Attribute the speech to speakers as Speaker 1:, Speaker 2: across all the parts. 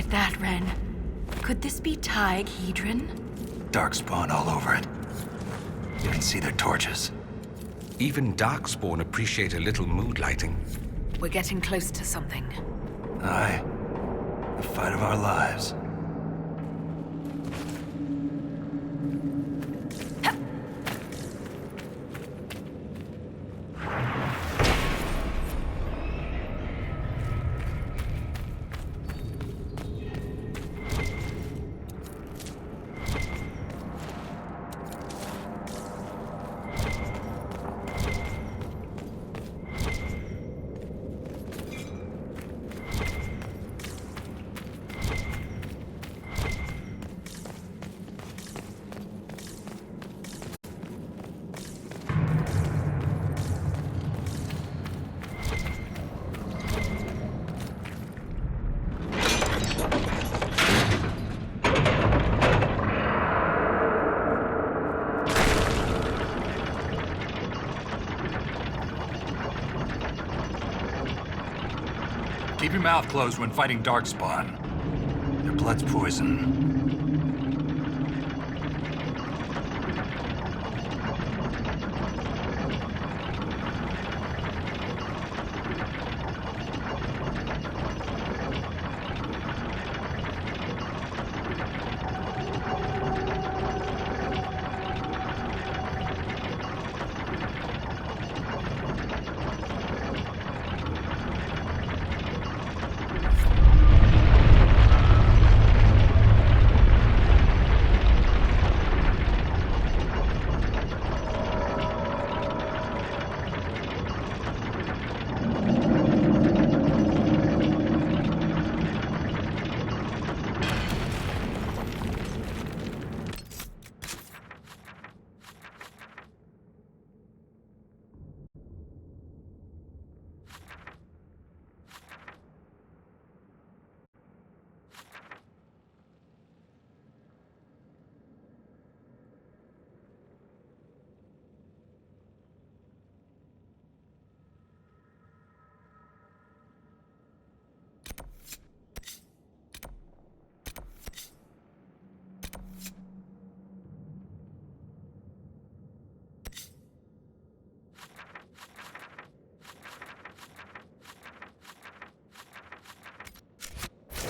Speaker 1: that, Ren? Could this be Hedron?
Speaker 2: Darkspawn all over it. You can see their torches.
Speaker 3: Even Darkspawn appreciate a little mood lighting.
Speaker 1: We're getting close to something.
Speaker 2: Aye. The fight of our lives. Keep your mouth closed when fighting Darkspawn. Their blood's poison.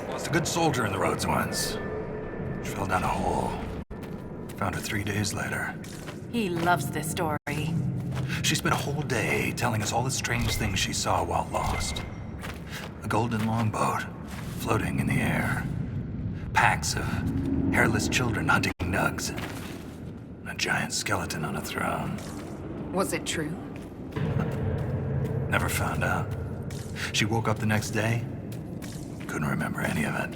Speaker 2: Lost a good soldier in the roads once. She fell down a hole. Found her 3 days later.
Speaker 1: He loves this story.
Speaker 2: She spent a whole day telling us all the strange things she saw while lost. A golden longboat floating in the air. Packs of hairless children hunting nugs. And a giant skeleton on a throne.
Speaker 1: Was it true?
Speaker 2: Never found out. She woke up the next day. Couldn't remember any of it.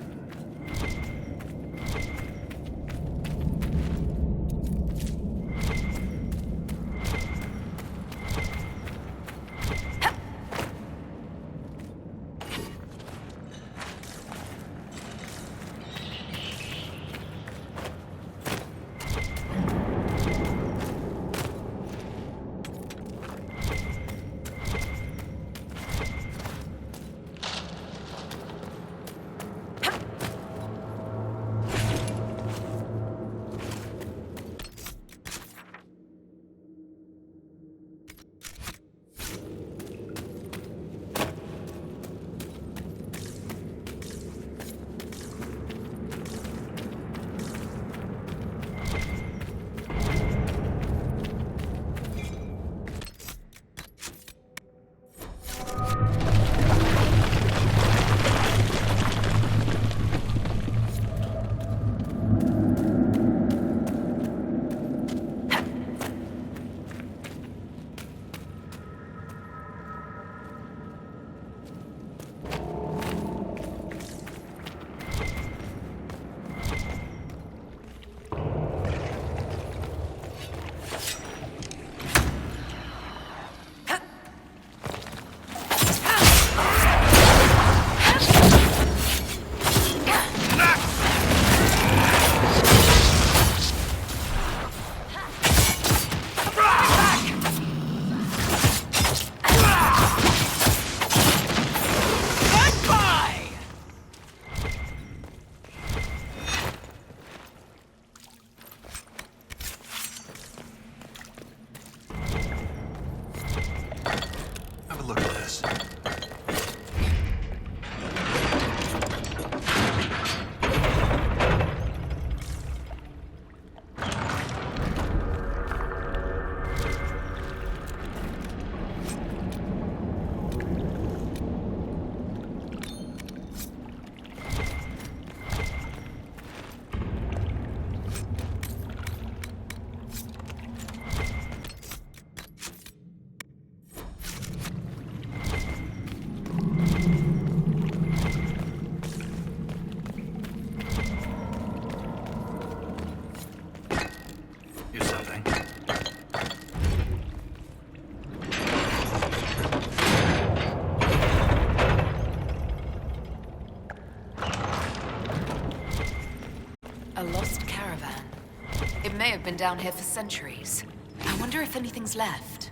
Speaker 1: may have been down here for centuries. I wonder if anything's left.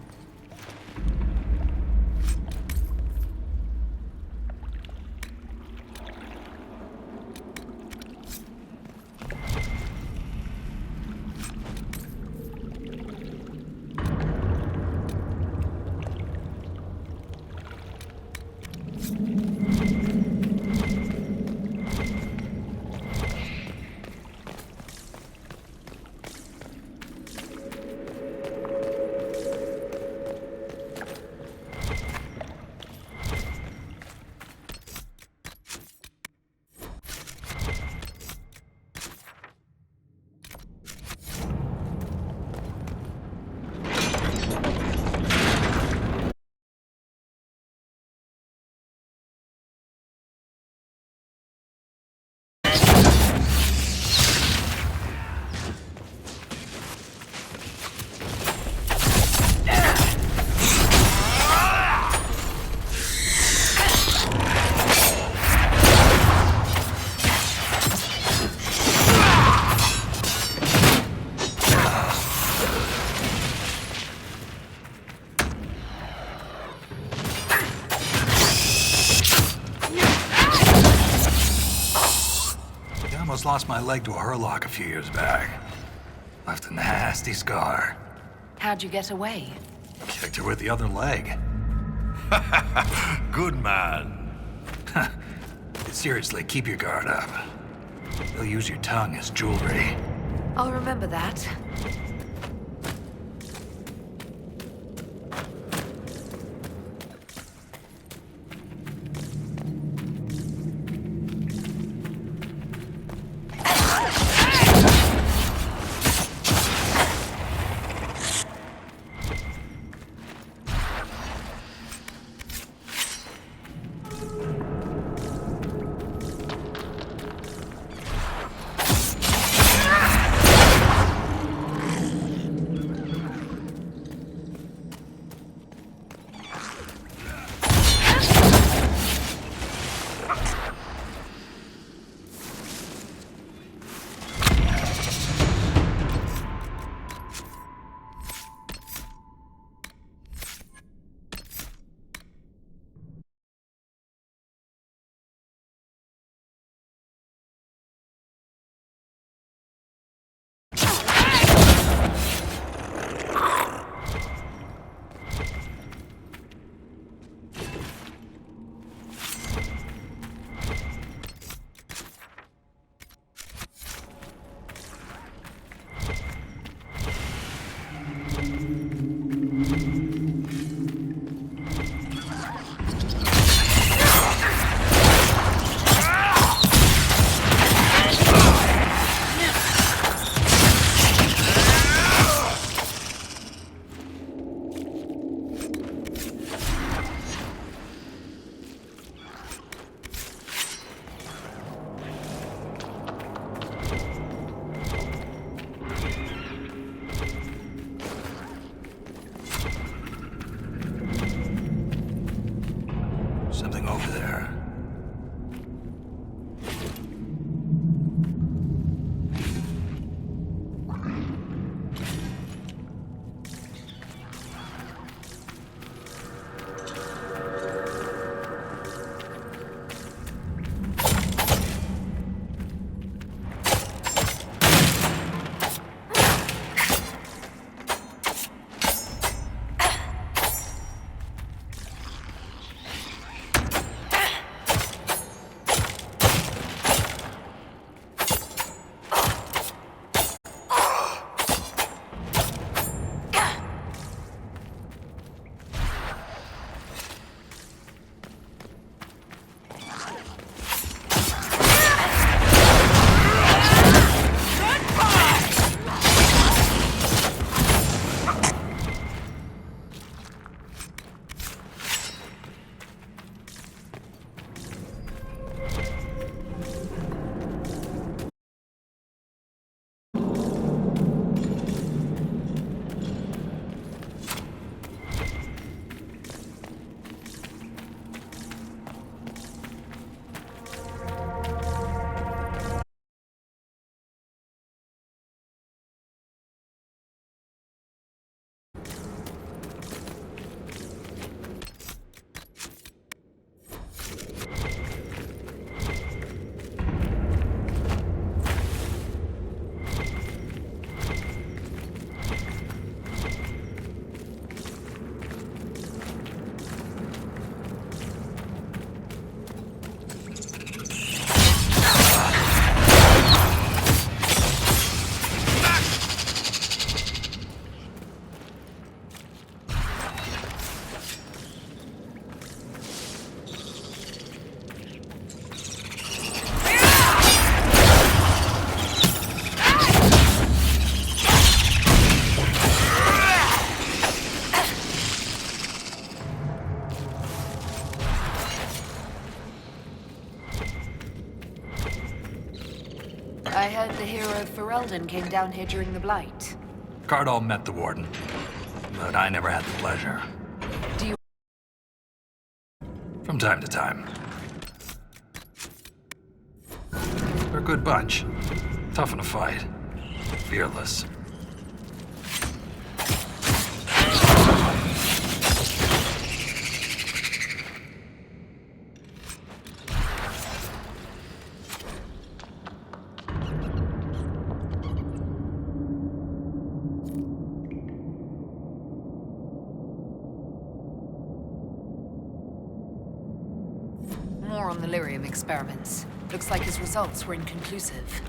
Speaker 2: Almost lost my leg to a hurlock a few years back. Left a nasty scar.
Speaker 1: How'd you get away?
Speaker 2: Kicked her with the other leg.
Speaker 4: Good man.
Speaker 2: Seriously, keep your guard up. They'll use your tongue as jewelry.
Speaker 1: I'll remember that. Ferelden came down here during the Blight.
Speaker 2: Cardall met the Warden, but I never had the pleasure.
Speaker 1: Do you...
Speaker 2: From time to time. They're a good bunch. Tough in a fight. Fearless.
Speaker 1: More on the lyrium experiments. Looks like his results were inconclusive.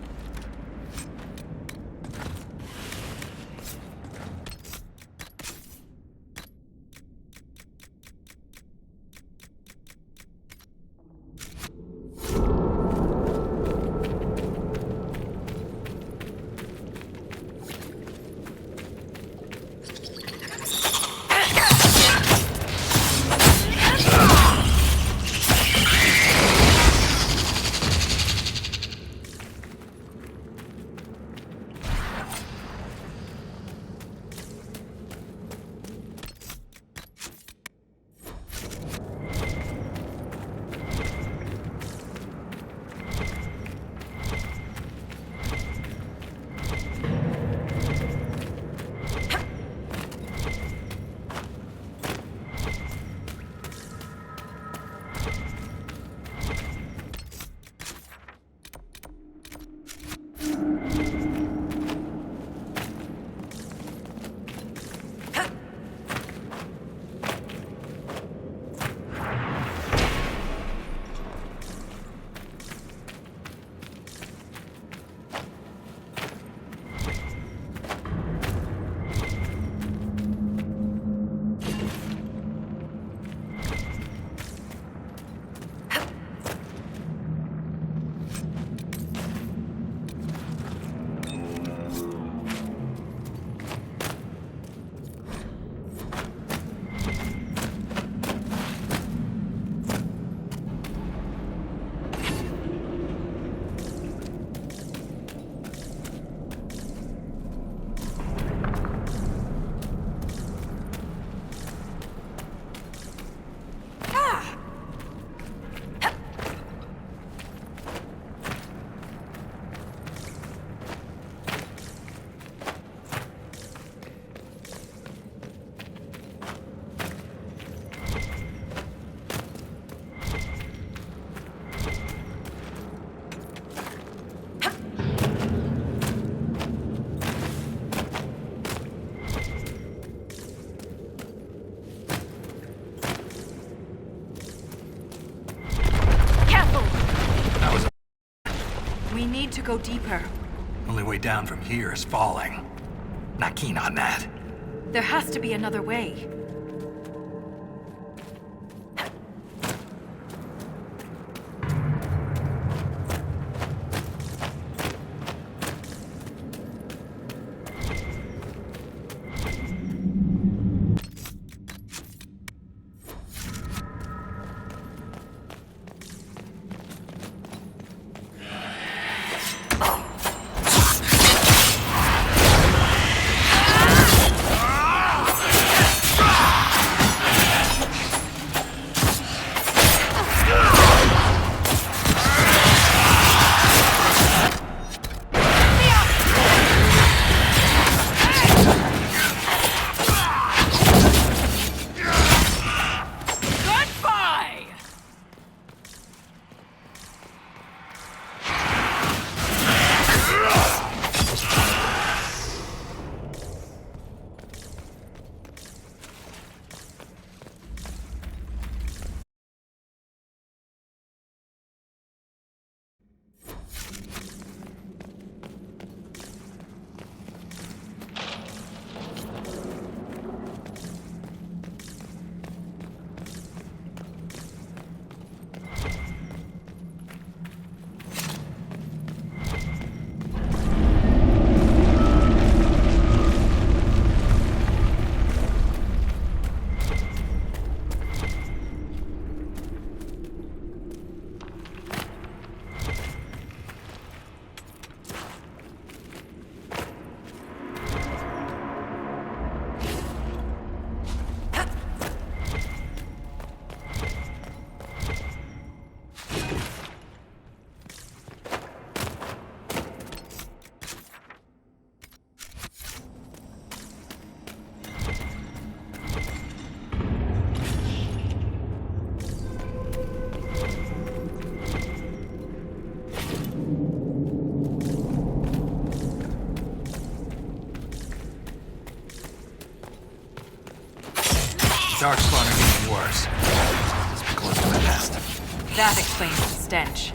Speaker 1: We need to go deeper.
Speaker 2: Only way down from here is falling. Not keen on that.
Speaker 1: There has to be another way.
Speaker 2: Darkspawn are getting worse. Must be close to my nest.
Speaker 1: That explains the stench.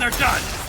Speaker 2: when they're done!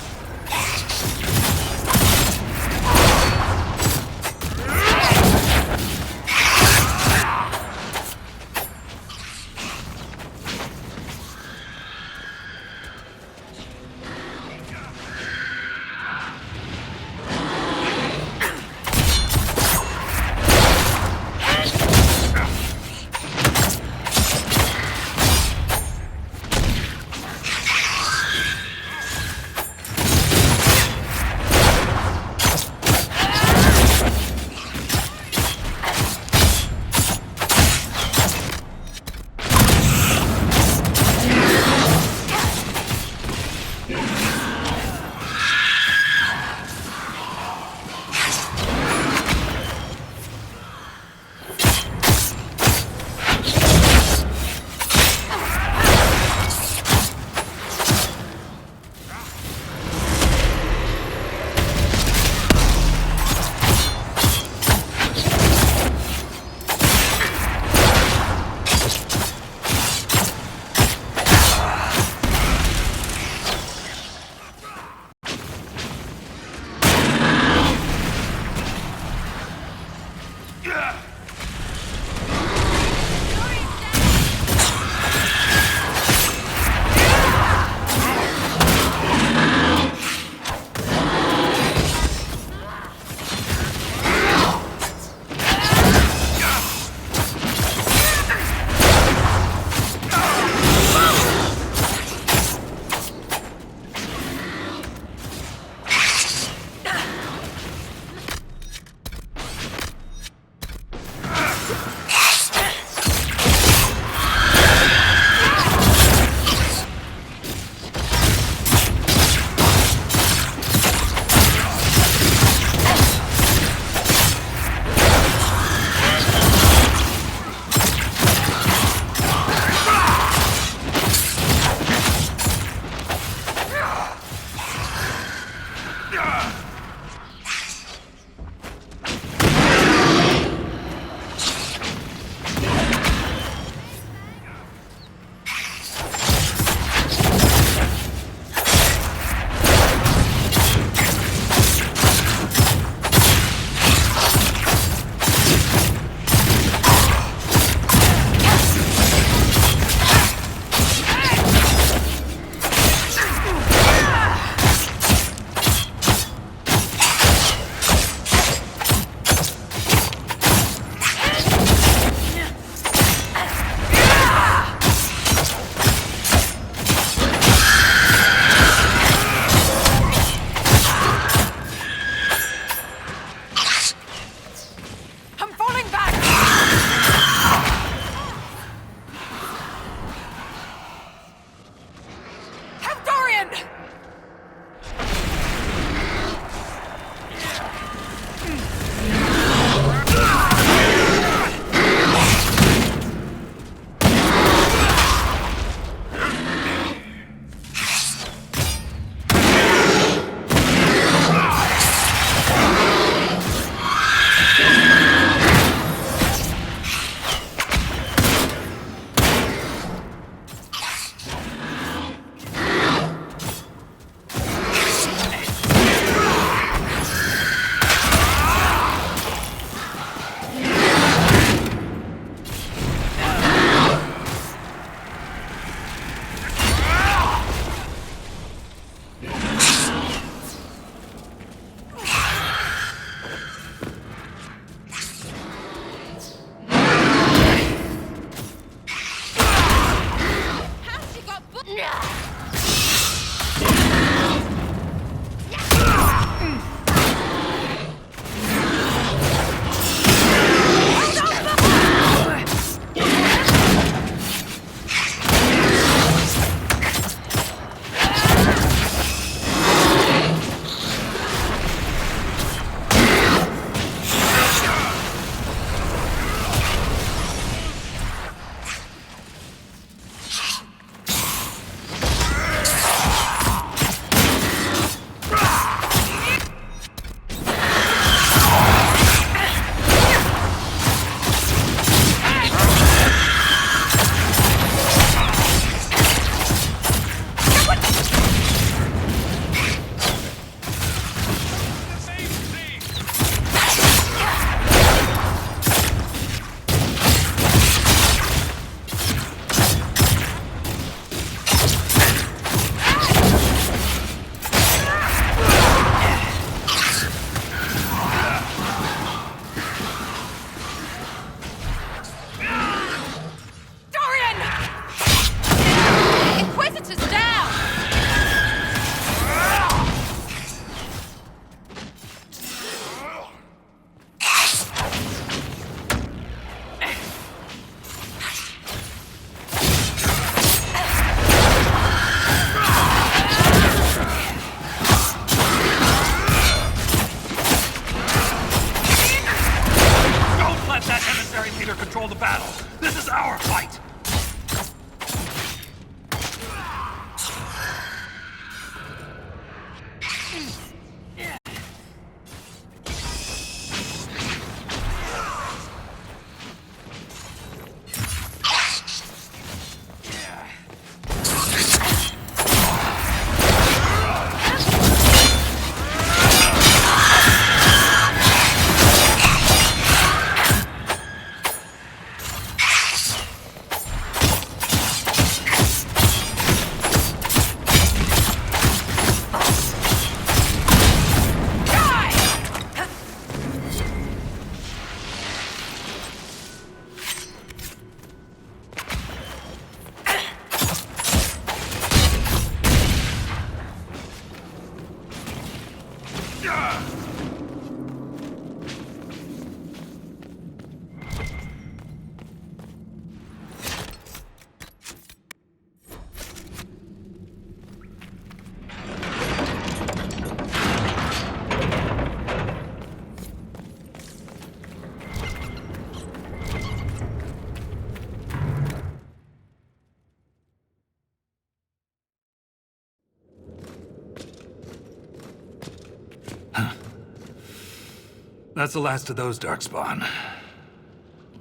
Speaker 2: That's the last of those Darkspawn.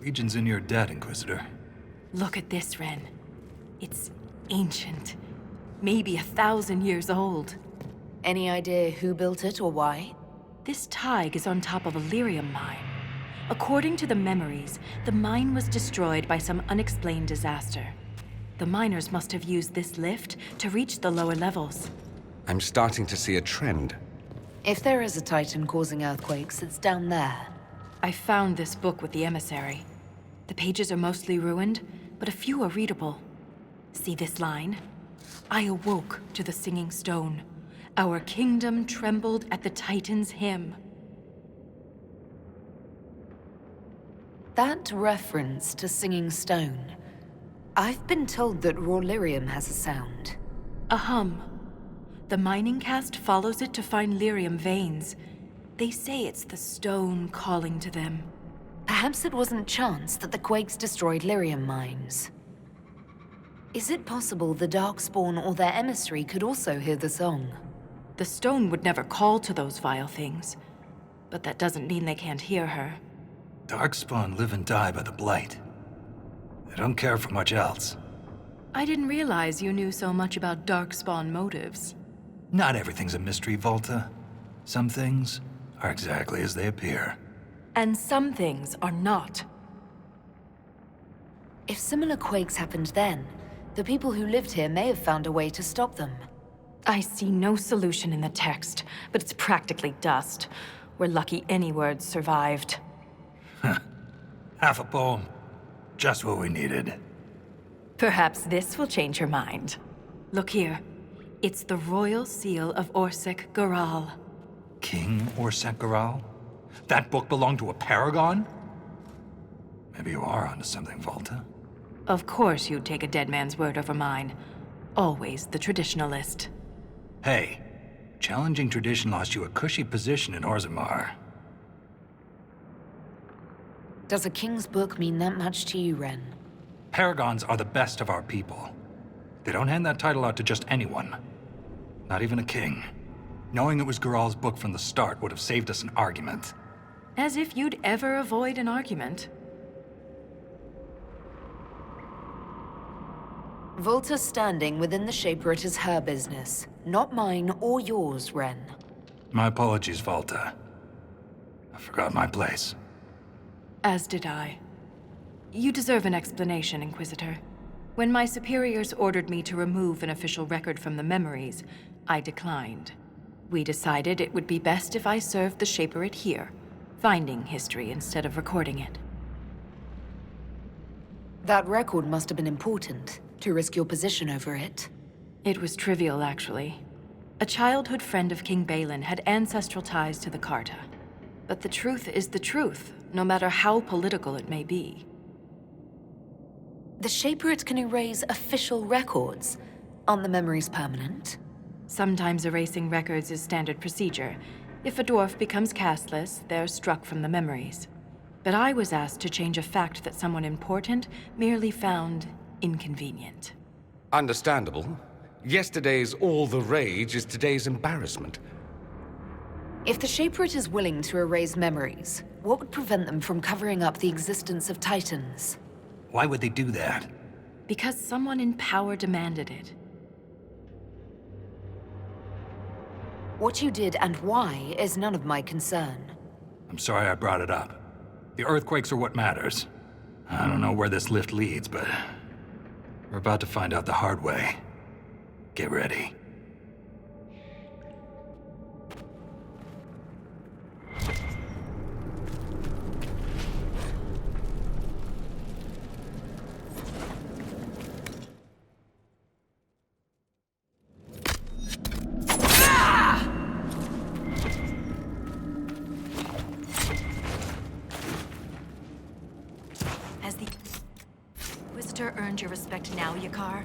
Speaker 2: Legion's in your debt, Inquisitor.
Speaker 4: Look at this, Ren. It's ancient. Maybe 1,000 years old.
Speaker 1: Any idea who built it or why?
Speaker 4: This Tig is on top of a lyrium mine. According to the memories, the mine was destroyed by some unexplained disaster. The miners must have used this lift to reach the lower levels.
Speaker 3: I'm starting to see a trend.
Speaker 1: If there is a Titan causing earthquakes, it's down there.
Speaker 4: I found this book with the emissary. The pages are mostly ruined, but a few are readable. See this line? I awoke to the singing stone. Our kingdom trembled at the Titan's hymn.
Speaker 1: That reference to Singing Stone. I've been told that raw lyrium has a sound.
Speaker 4: A hum. The mining cast follows it to find lyrium veins. They say it's the stone calling to them.
Speaker 1: Perhaps it wasn't chance that the quakes destroyed lyrium mines. Is it possible the Darkspawn or their emissary could also hear the song?
Speaker 4: The stone would never call to those vile things. But that doesn't mean they can't hear her.
Speaker 2: Darkspawn live and die by the Blight. They don't care for much else.
Speaker 4: I didn't realize you knew so much about Darkspawn motives.
Speaker 2: Not everything's a mystery, Volta. Some things are exactly as they appear.
Speaker 4: And some things are not.
Speaker 1: If similar quakes happened then, the people who lived here may have found a way to stop them.
Speaker 4: I see no solution in the text, but it's practically dust. We're lucky any words survived.
Speaker 2: Half a poem. Just what we needed.
Speaker 4: Perhaps this will change your mind. Look here. It's the royal seal of Orsec Garal.
Speaker 2: King Orsec Garal? That book belonged to a paragon? Maybe you are onto something, Volta.
Speaker 4: Of course you'd take a dead man's word over mine. Always the traditionalist.
Speaker 2: Hey, challenging tradition lost you a cushy position in Orzammar.
Speaker 1: Does a king's book mean that much to you, Ren?
Speaker 2: Paragons are the best of our people. They don't hand that title out to just anyone. Not even a king. Knowing it was Garal's book from the start would have saved us an argument.
Speaker 4: As if you'd ever avoid an argument.
Speaker 1: Volta's standing within the Shaperate is her business, not mine or yours, Ren.
Speaker 2: My apologies, Volta. I forgot my place.
Speaker 4: As did I. You deserve an explanation, Inquisitor. When my superiors ordered me to remove an official record from the memories, I declined. We decided it would be best if I served the Shaperate here, finding history instead of recording it.
Speaker 1: That record must have been important, to risk your position over it.
Speaker 4: It was trivial, actually. A childhood friend of King Balin had ancestral ties to the Carta. But the truth is the truth, no matter how political it may be.
Speaker 1: The Shaperate can erase official records. Aren't the memories permanent?
Speaker 4: Sometimes erasing records is standard procedure. If a dwarf becomes castless, they're struck from the memories. But I was asked to change a fact that someone important merely found inconvenient.
Speaker 3: Understandable. Yesterday's all the rage is today's embarrassment.
Speaker 1: If the Shaperate is willing to erase memories, what would prevent them from covering up the existence of Titans?
Speaker 2: Why would they do that?
Speaker 4: Because someone in power demanded it.
Speaker 1: What you did and why is none of my concern.
Speaker 2: I'm sorry I brought it up. The earthquakes are what matters. I don't know where this lift leads, but we're about to find out the hard way. Get ready.
Speaker 4: Has the Inquisitor earned your respect now, Yakar?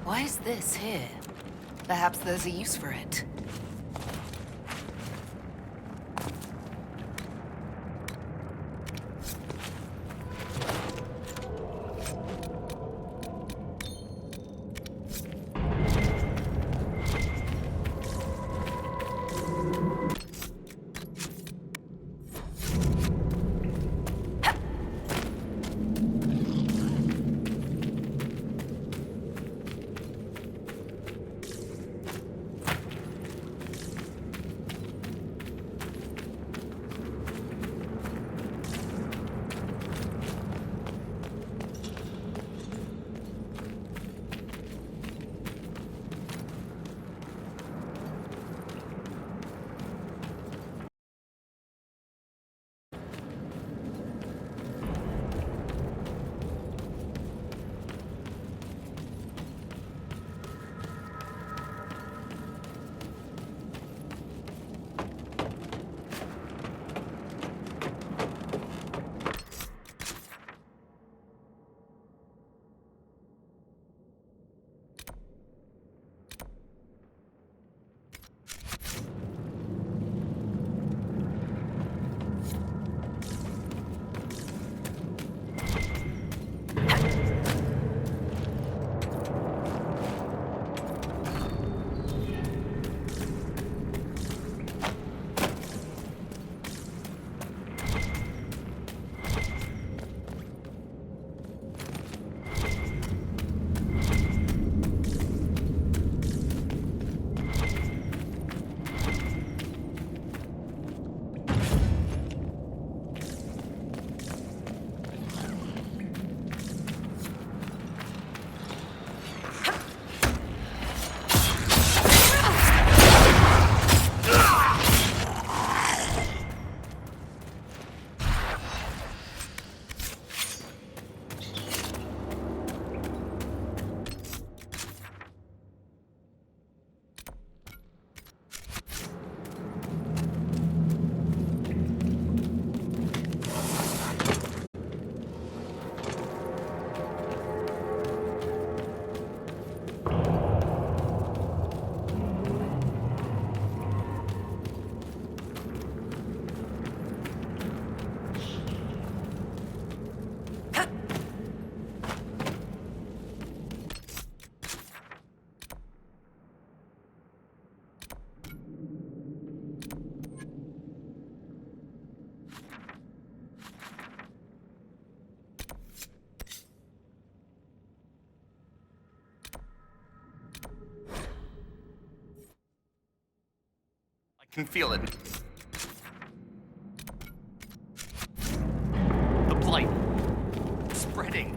Speaker 1: Why is this here? Perhaps there's a use for it.
Speaker 5: Can feel it. The blight. Spreading.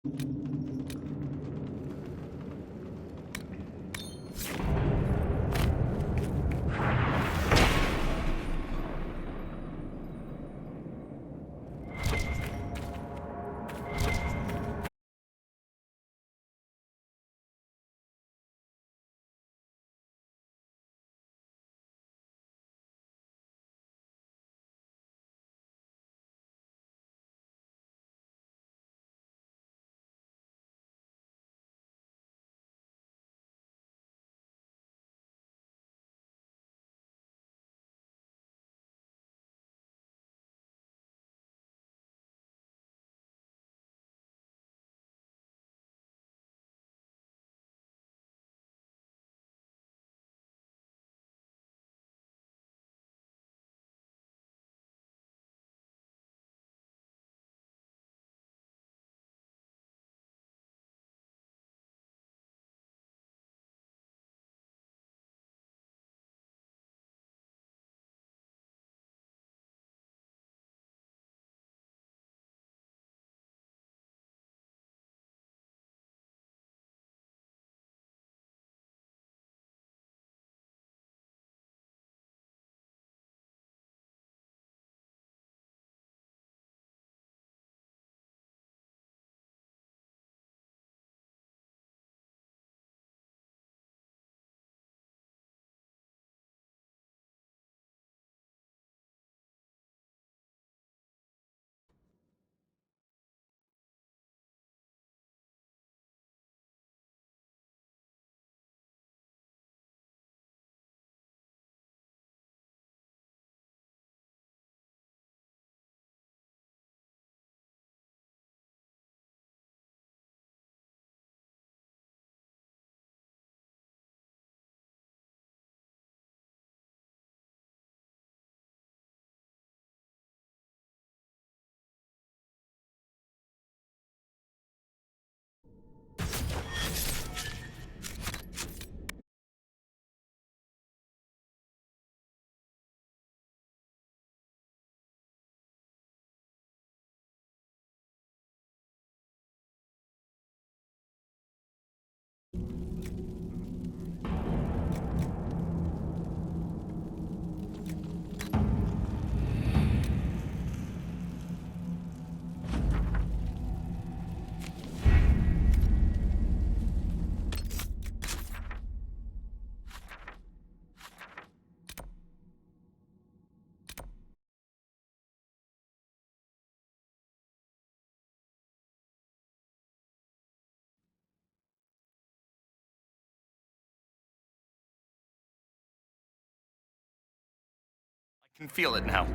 Speaker 5: I can feel it now.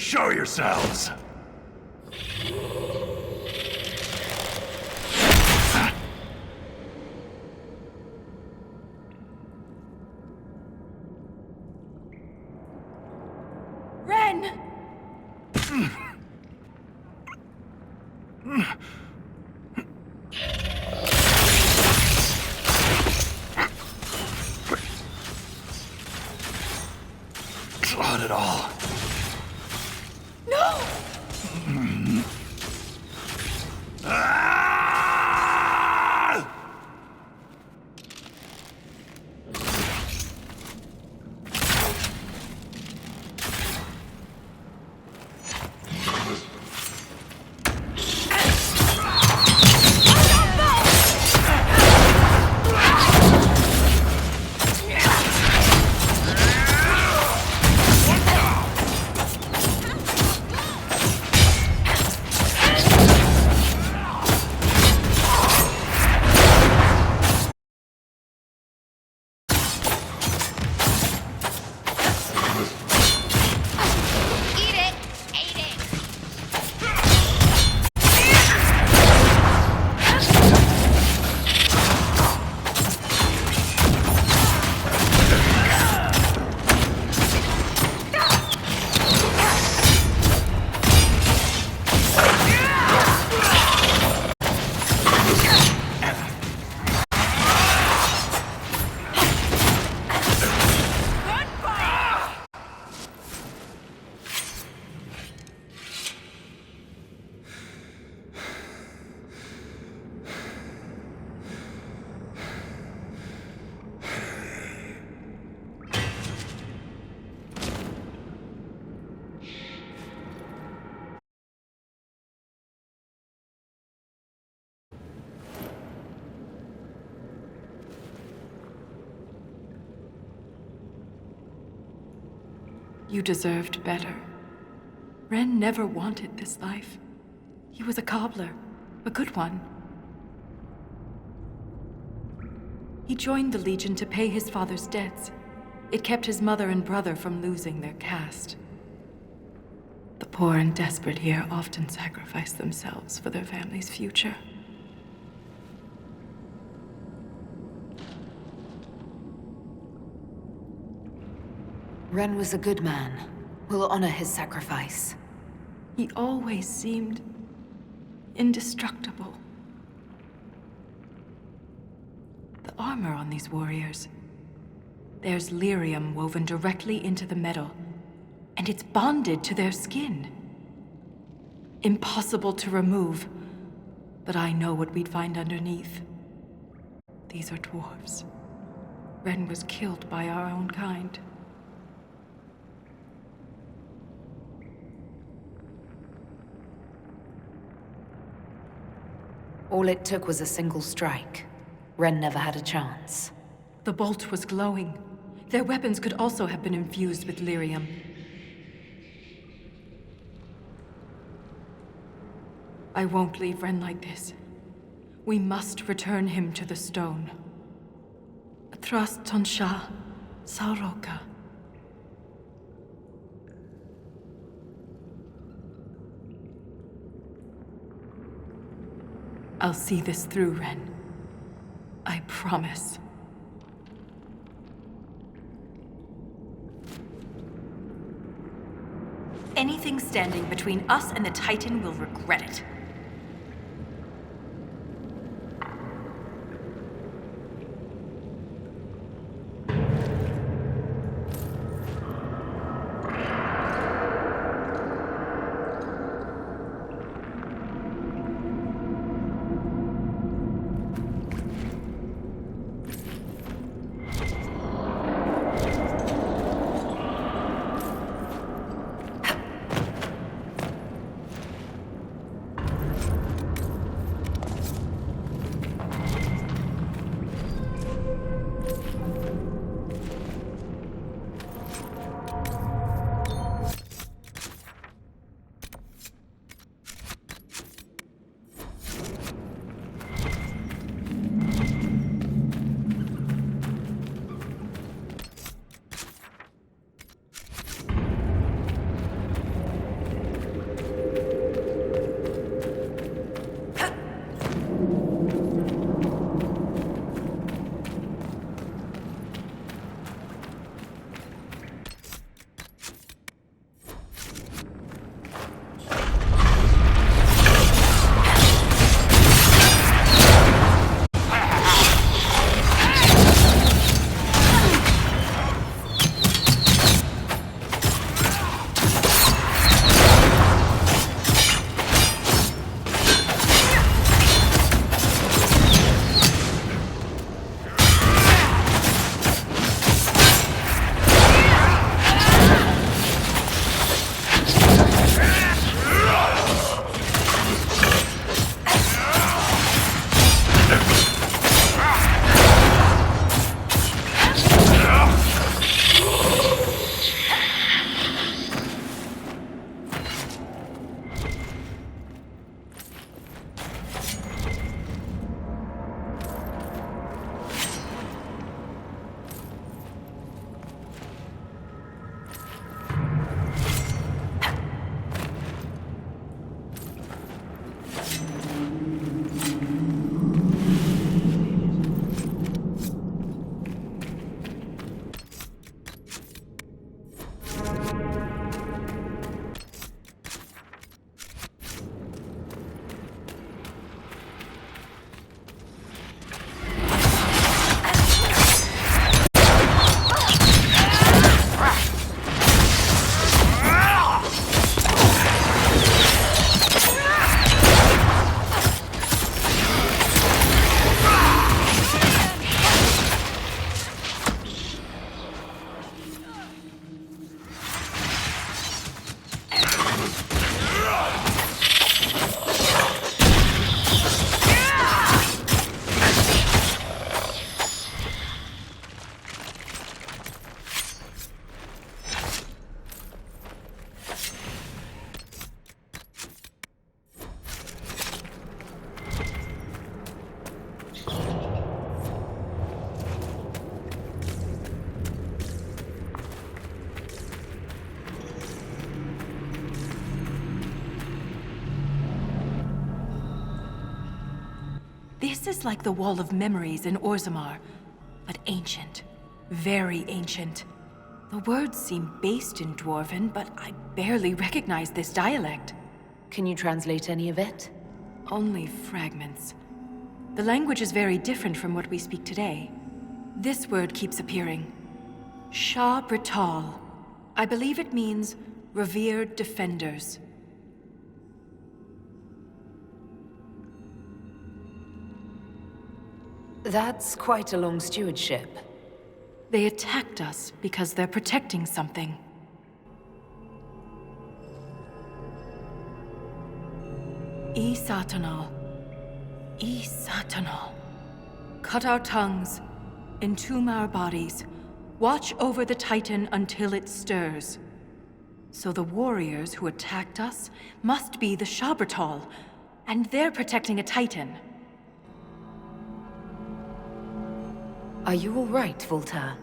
Speaker 2: Show yourselves!
Speaker 4: Ren!
Speaker 2: Not at all.
Speaker 4: No!
Speaker 2: Ah!
Speaker 1: Eat it! Eat it!
Speaker 4: You deserved better. Ren never wanted this life. He was a cobbler, a good one. He joined the Legion to pay his father's debts. It kept his mother and brother from losing their caste. The poor and desperate here often sacrifice themselves for their family's future.
Speaker 1: Ren was a good man. We'll honor his sacrifice.
Speaker 4: He always seemed indestructible. The armor on these warriors. There's lyrium woven directly into the metal, and it's bonded to their skin. Impossible to remove, but I know what we'd find underneath. These are dwarves. Ren was killed by our own kind.
Speaker 1: All it took was a single strike. Ren never had a chance.
Speaker 4: The bolt was glowing. Their weapons could also have been infused with lyrium. I won't leave Ren like this. We must return him to the stone. Tras Tonsha Sauroka. I'll see this through, Ren. I promise.
Speaker 6: Anything standing between us and the Titan will regret it.
Speaker 4: This is like the Wall of Memories in Orzammar, but ancient. Very ancient. The words seem based in Dwarven, but I barely recognize this dialect.
Speaker 1: Can you translate any of it?
Speaker 4: Only fragments. The language is very different from what we speak today. This word keeps appearing. Shah Brital. I believe it means revered defenders.
Speaker 1: That's quite a long stewardship.
Speaker 4: They attacked us because they're protecting something. Satanal. Satanal. Cut our tongues, entomb our bodies, watch over the Titan until it stirs. So the warriors who attacked us must be the Shabertal, and they're protecting a Titan.
Speaker 1: Are you all right, Voltaire?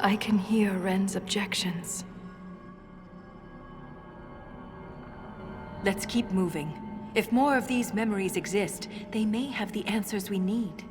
Speaker 4: I can hear Ren's objections. Let's keep moving. If more of these memories exist, they may have the answers we need.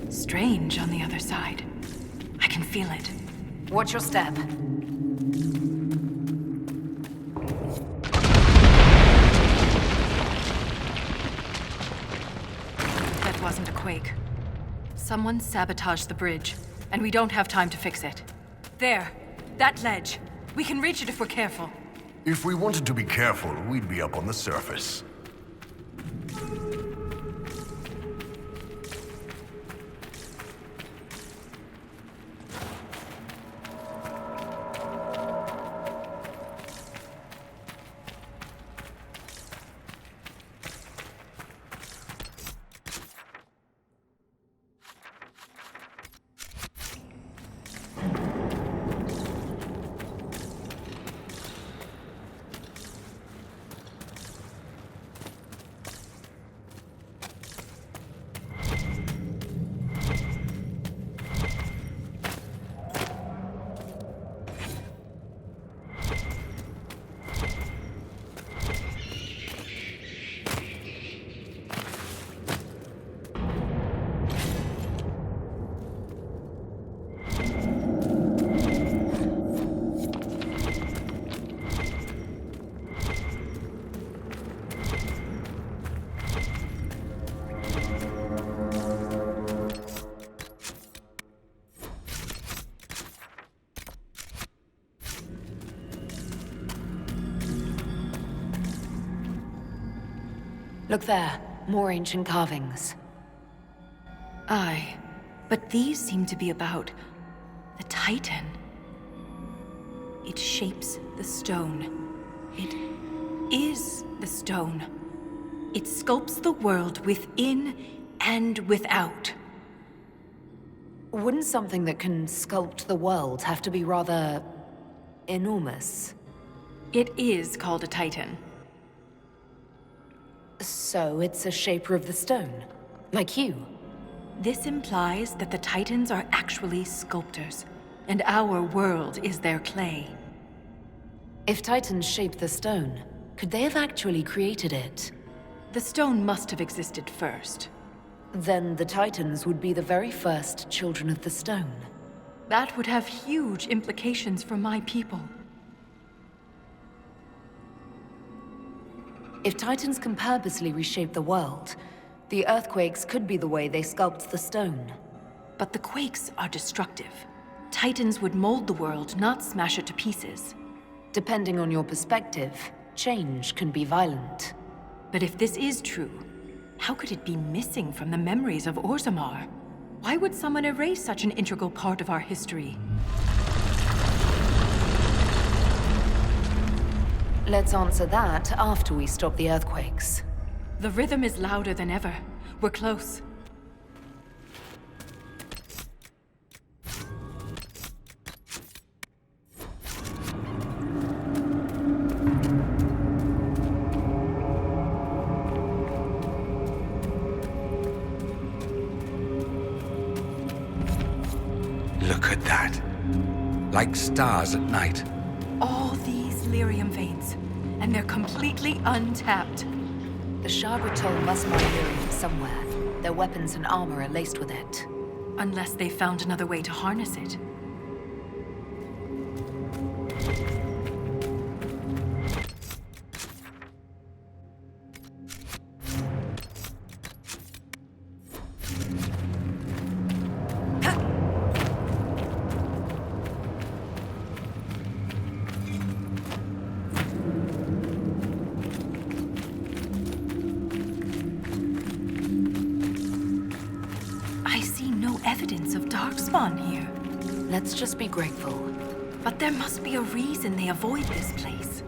Speaker 4: Strange on the other side. I can feel it.
Speaker 1: Watch your step.
Speaker 4: wasn't a quake. Someone sabotaged the bridge, and we don't have time to fix it. There, that ledge. We can reach it if we're careful.
Speaker 7: If we wanted to be careful, we'd be up on the surface.
Speaker 1: Look there, more ancient carvings.
Speaker 4: Aye, but these seem to be about the Titan. It shapes the stone. It is the stone. It sculpts the world within and without.
Speaker 1: Wouldn't something that can sculpt the world have to be rather enormous?
Speaker 4: It is called a Titan.
Speaker 1: So it's a shaper of the stone, like you.
Speaker 4: This implies that the Titans are actually sculptors, and our world is their clay.
Speaker 1: If Titans shaped the stone, could they have actually created it?
Speaker 4: The stone must have existed first.
Speaker 1: Then the Titans would be the very first children of the stone.
Speaker 4: That would have huge implications for my people.
Speaker 1: If Titans can purposely reshape the world, the earthquakes could be the way they sculpt the stone.
Speaker 4: But the quakes are destructive. Titans would mold the world, not smash it to pieces.
Speaker 1: Depending on your perspective, change can be violent.
Speaker 4: But if this is true, how could it be missing from the memories of Orzammar? Why would someone erase such an integral part of our history?
Speaker 1: Let's answer that after we stop the earthquakes.
Speaker 4: The rhythm is louder than ever. We're close.
Speaker 3: Look at that. Like stars at night.
Speaker 4: All these lyrium veins, and they're completely untapped.
Speaker 1: The Shah-Bratol must mine lyrium somewhere. Their weapons and armor are laced with it.
Speaker 4: Unless they found another way to harness it. Evidence of darkspawn here.
Speaker 1: Let's just be grateful.
Speaker 4: But there must be a reason they avoid this place.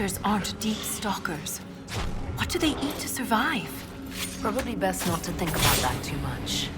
Speaker 4: creatures aren't deep stalkers. What do they eat to survive?
Speaker 1: Probably best not to think about that too much.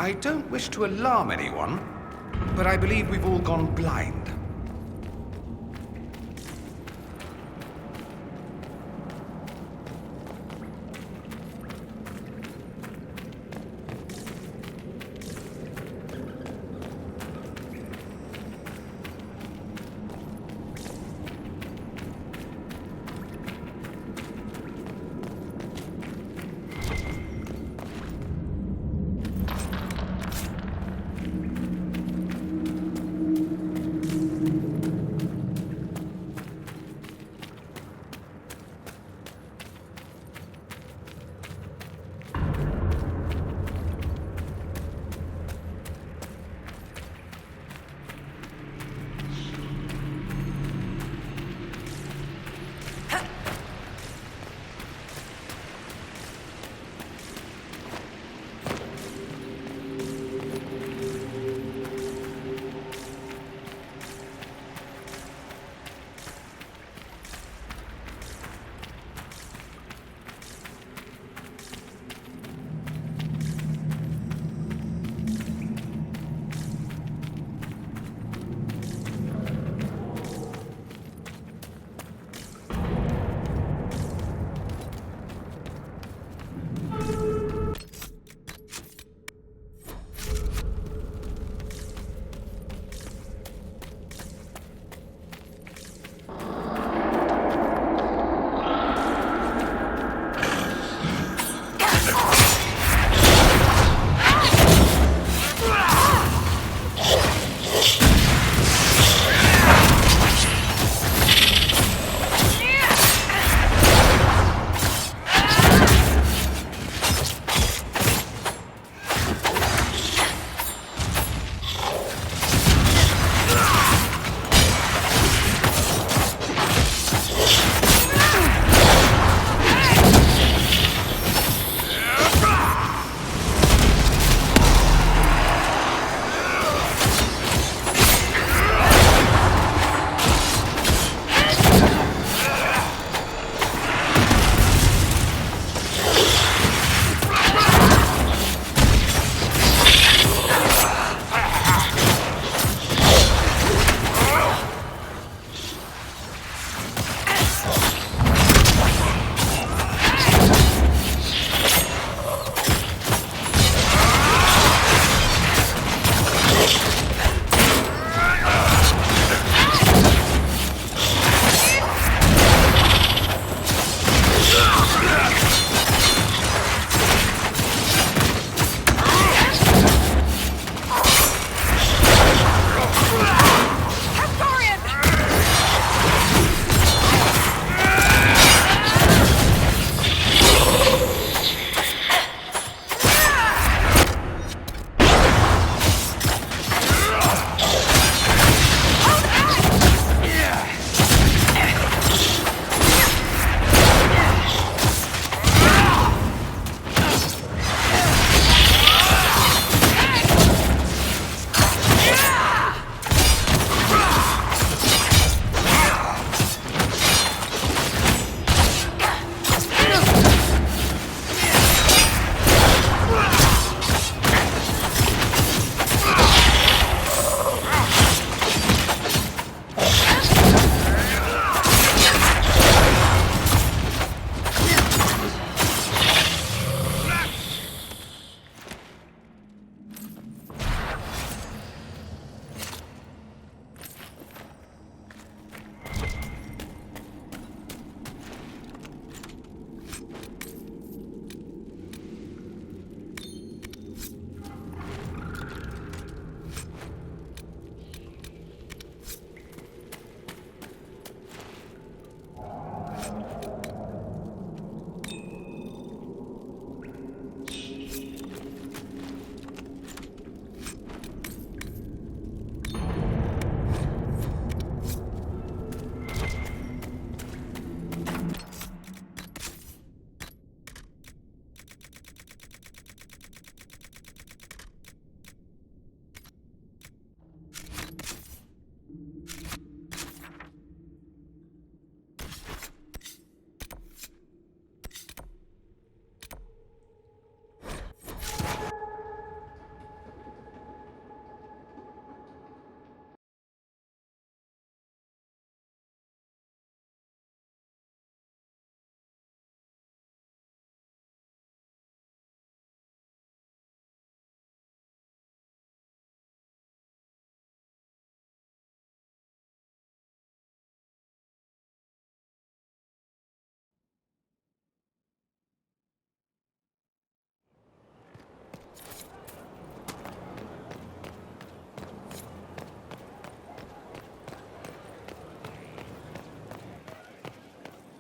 Speaker 3: I don't wish to alarm anyone, but I believe we've all gone blind.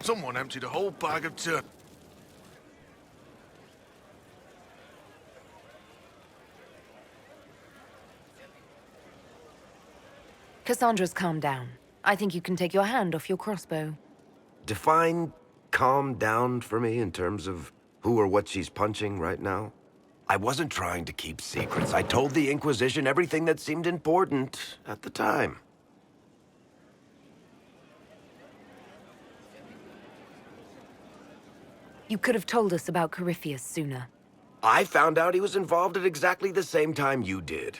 Speaker 7: Someone emptied a whole bag of turp.
Speaker 1: Cassandra's calmed down. I think you can take your hand off your crossbow.
Speaker 8: Define calm down for me in terms of who or what she's punching right now. I wasn't trying to keep secrets. I told the Inquisition everything that seemed important at the time.
Speaker 1: You could have told us about Corypheus sooner.
Speaker 8: I found out he was involved at exactly the same time you did.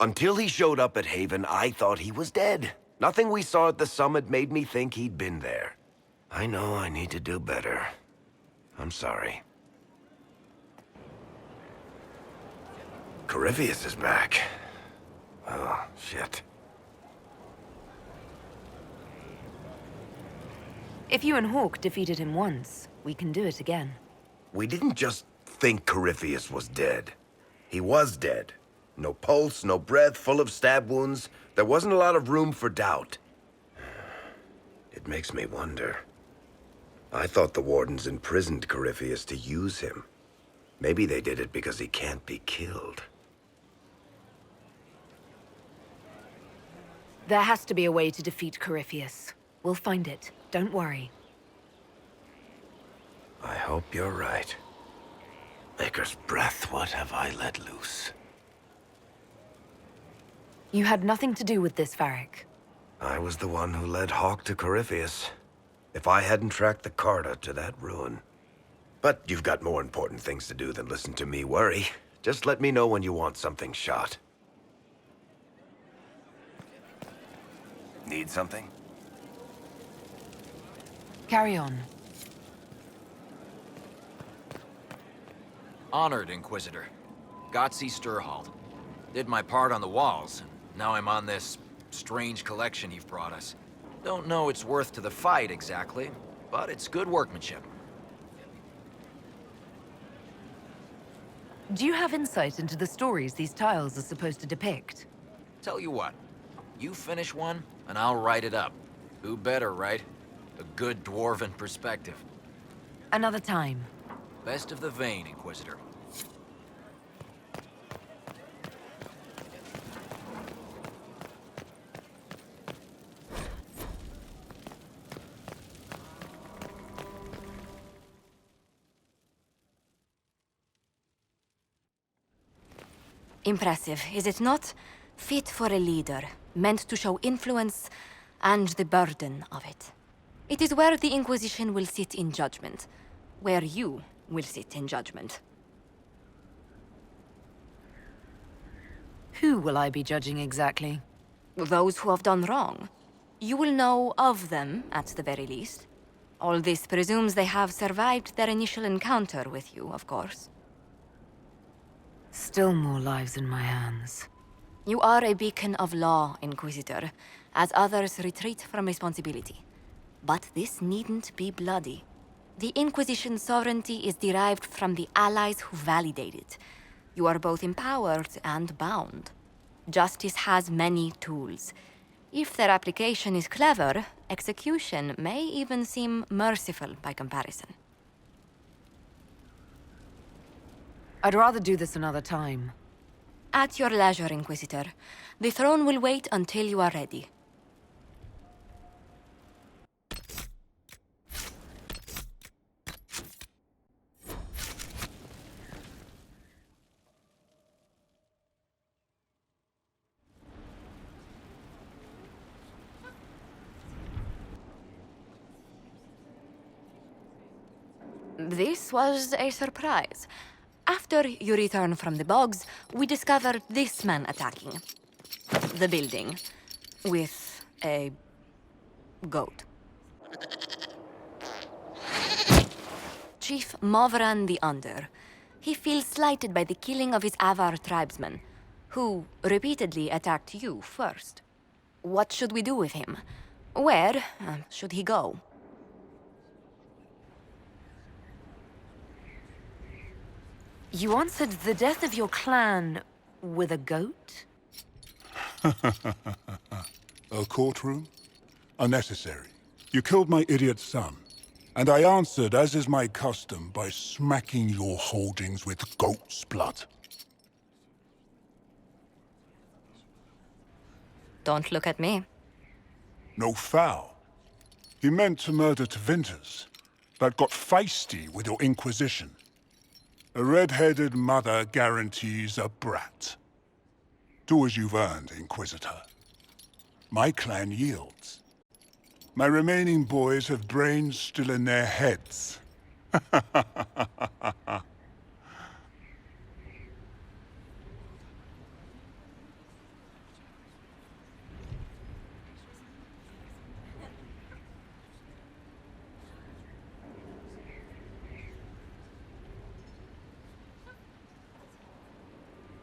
Speaker 8: Until he showed up at Haven, I thought he was dead. Nothing we saw at the summit made me think he'd been there. I know I need to do better. I'm sorry. Corypheus is back. Oh, shit.
Speaker 1: If you and Hawk defeated him once, we can do it again.
Speaker 8: We didn't just think Corypheus was dead. He was dead. No pulse, no breath, full of stab wounds. There wasn't a lot of room for doubt. It makes me wonder. I thought the Wardens imprisoned Corypheus to use him. Maybe they did it because he can't be killed.
Speaker 1: There has to be a way to defeat Corypheus. We'll find it. Don't worry.
Speaker 8: I hope you're right. Maker's breath, what have I let loose?
Speaker 1: You had nothing to do with this, Varric.
Speaker 8: I was the one who led Hawk to Corypheus. If I hadn't tracked the Carta to that ruin. But you've got more important things to do than listen to me worry. Just let me know when you want something shot. Need something?
Speaker 1: Carry on.
Speaker 9: Honored, Inquisitor. Gotzi Sturhald. Did my part on the walls, and now I'm on this strange collection you've brought us. Don't know its worth to the fight exactly, but it's good workmanship.
Speaker 1: Do you have insight into the stories these tiles are supposed to depict?
Speaker 9: Tell you what, you finish one, and I'll write it up. Who better, right? A good dwarven perspective.
Speaker 1: Another time.
Speaker 9: Best of the vein, Inquisitor.
Speaker 10: Impressive, is it not? Fit for a leader, meant to show influence and the burden of it. It is where the Inquisition will sit in judgment, where you will sit in judgment.
Speaker 1: Who will I be judging exactly?
Speaker 10: Those who have done wrong. You will know of them, at the very least. All this presumes they have survived their initial encounter with you, of course.
Speaker 1: Still more lives in my hands.
Speaker 10: You are a beacon of law, Inquisitor, as others retreat from responsibility. But this needn't be bloody. The Inquisition's sovereignty is derived from the allies who validate it. You are both empowered and bound. Justice has many tools. If their application is clever, execution may even seem merciful by comparison.
Speaker 1: I'd rather do this another time.
Speaker 10: At your leisure, Inquisitor. The throne will wait until you are ready. This was a surprise. After you return from the bogs, we discovered this man attacking the building with a goat. Chief Movran the Under. He feels slighted by the killing of his Avar tribesmen, who repeatedly attacked you first. What should we do with him? Where should he go?
Speaker 1: You answered the death of your clan with a goat?
Speaker 11: A courtroom? Unnecessary. You killed my idiot son. And I answered, as is my custom, by smacking your holdings with goat's blood.
Speaker 10: Don't look at me.
Speaker 11: No foul. He meant to murder Tevinters, but got feisty with your inquisition. A red-headed mother guarantees a brat. Do as you've earned, Inquisitor. My clan yields. My remaining boys have brains still in their heads.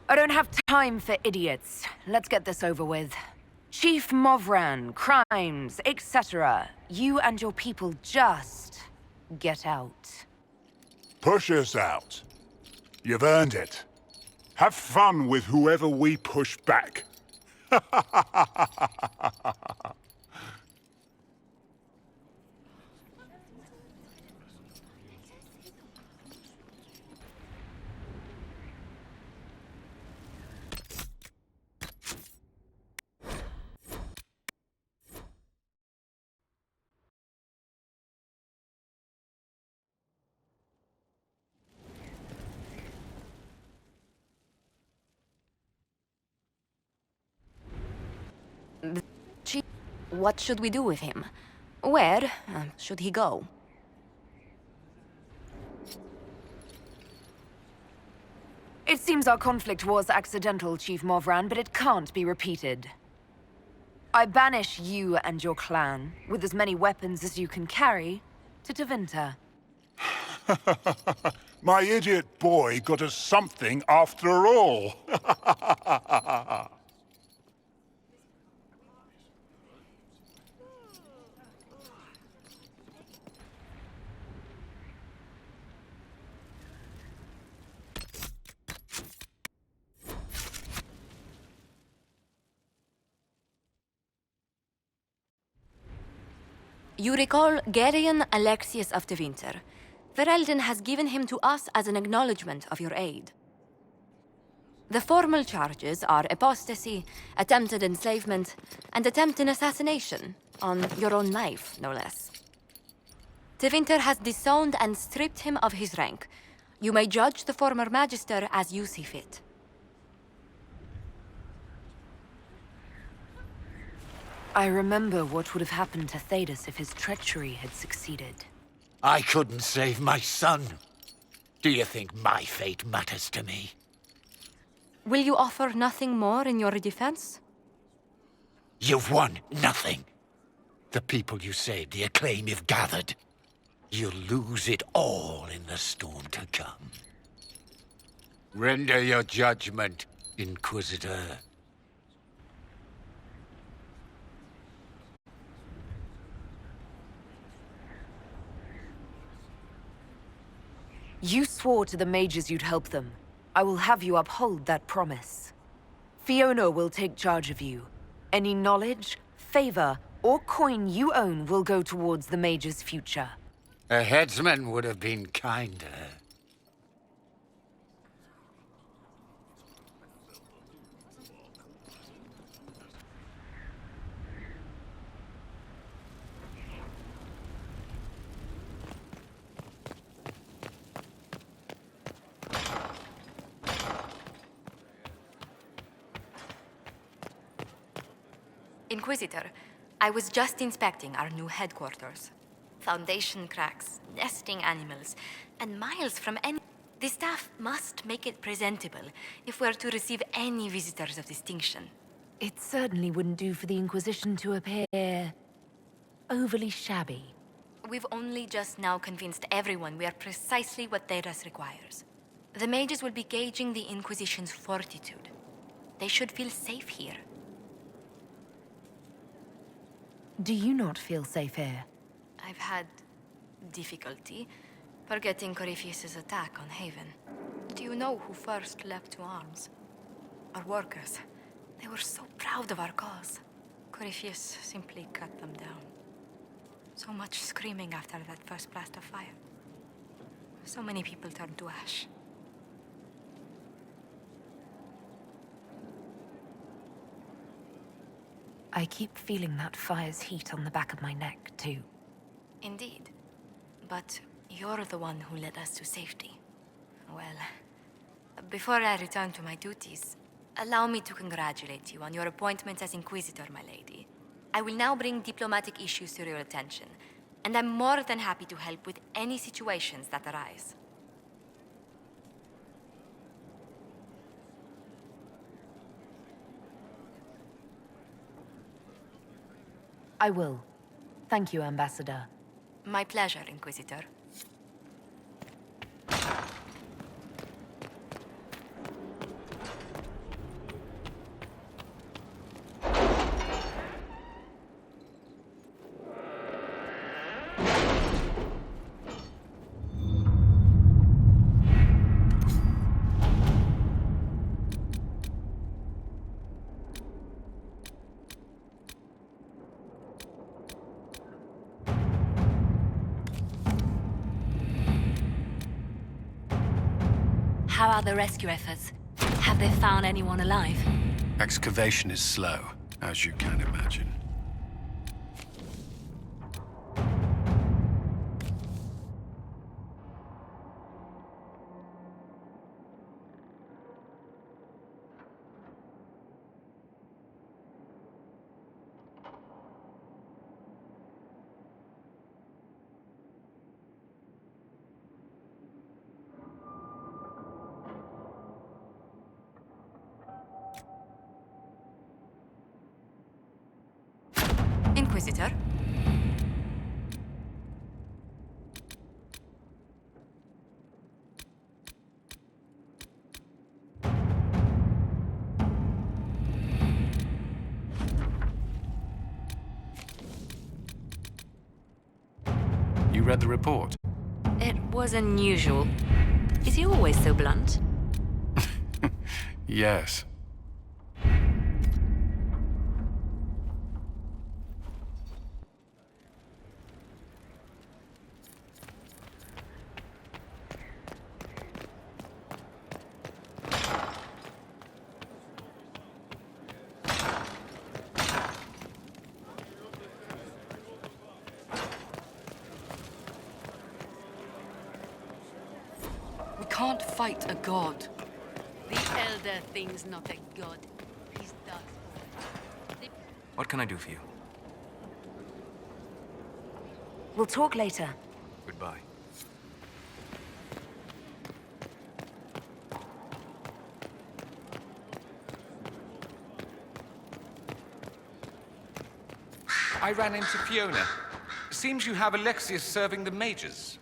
Speaker 1: I don't have time for idiots. Let's get this over with. Chief Movran, crimes, etc. You and your people just get out.
Speaker 11: Push us out. You've earned it. Have fun with whoever we push back.
Speaker 10: Chief, what should we do with him? Where should he go?
Speaker 1: It seems our conflict was accidental, Chief Movran, but it can't be repeated. I banish you and your clan, with as many weapons as you can carry, to Tevinter.
Speaker 11: My idiot boy got us something after all.
Speaker 10: You recall Gerion Alexius of Tevinter. Ferelden has given him to us as an acknowledgement of your aid. The formal charges are apostasy, attempted enslavement, and attempted assassination, on your own life, no less. Tevinter has disowned and stripped him of his rank. You may judge the former magister as you see fit.
Speaker 1: I remember what would have happened to Thedas if his treachery had succeeded.
Speaker 12: I couldn't save my son. Do you think my fate matters to me?
Speaker 10: Will you offer nothing more in your defense?
Speaker 12: You've won nothing. The people you saved, the acclaim you've gathered. You'll lose it all in the storm to come. Render your judgment, Inquisitor.
Speaker 1: You swore to the mages you'd help them. I will have you uphold that promise. Fiona will take charge of you. Any knowledge, favor, or coin you own will go towards the mage's future.
Speaker 12: A headsman would have been kinder.
Speaker 10: Inquisitor, I was just inspecting our new headquarters. Foundation cracks, nesting animals, and miles from any... The staff must make it presentable if we're to receive any visitors of distinction.
Speaker 1: It certainly wouldn't do for the Inquisition to appear overly shabby.
Speaker 10: We've only just now convinced everyone we are precisely what Thedas requires. The mages will be gauging the Inquisition's fortitude. They should feel safe here.
Speaker 1: Do you not feel safe here?
Speaker 10: I've had difficulty forgetting Corypheus's attack on Haven. Do you know who first leapt to arms? Our workers. They were so proud of our cause. Corypheus simply cut them down. So much screaming after that first blast of fire. So many people turned to ash.
Speaker 1: I keep feeling that fire's heat on the back of my neck, too.
Speaker 10: Indeed. But you're the one who led us to safety. Well, before I return to my duties, allow me to congratulate you on your appointment as Inquisitor, my lady. I will now bring diplomatic issues to your attention, and I'm more than happy to help with any situations that arise.
Speaker 1: I will. Thank you, Ambassador.
Speaker 10: My pleasure, Inquisitor. How are the rescue efforts? Have they found anyone alive?
Speaker 13: Excavation is slow, as you can imagine.
Speaker 10: Inquisitor?
Speaker 13: You read the report?
Speaker 10: It was unusual. Is he always so blunt?
Speaker 13: Yes.
Speaker 14: We can't fight a god.
Speaker 6: The Elder thing's not a god. He's done.
Speaker 5: What can I do for you?
Speaker 1: We'll talk later.
Speaker 5: Goodbye.
Speaker 3: I ran into Fiona. Seems you have Alexius serving the mages.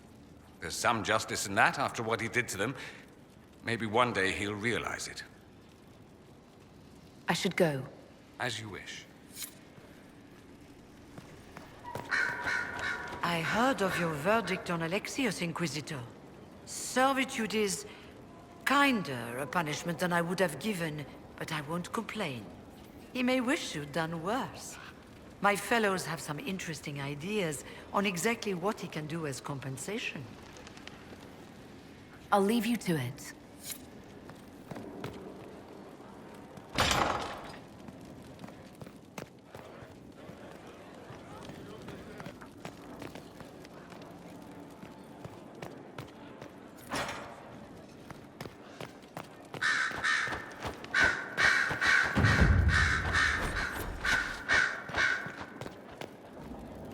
Speaker 3: There's some justice in that after what he did to them. Maybe one day he'll realize it.
Speaker 1: I should go.
Speaker 3: As you wish.
Speaker 14: I heard of your verdict on Alexius, Inquisitor. Servitude is kinder a punishment than I would have given, but I won't complain. He may wish you'd done worse. My fellows have some interesting ideas on exactly what he can do as compensation.
Speaker 1: I'll leave you to it.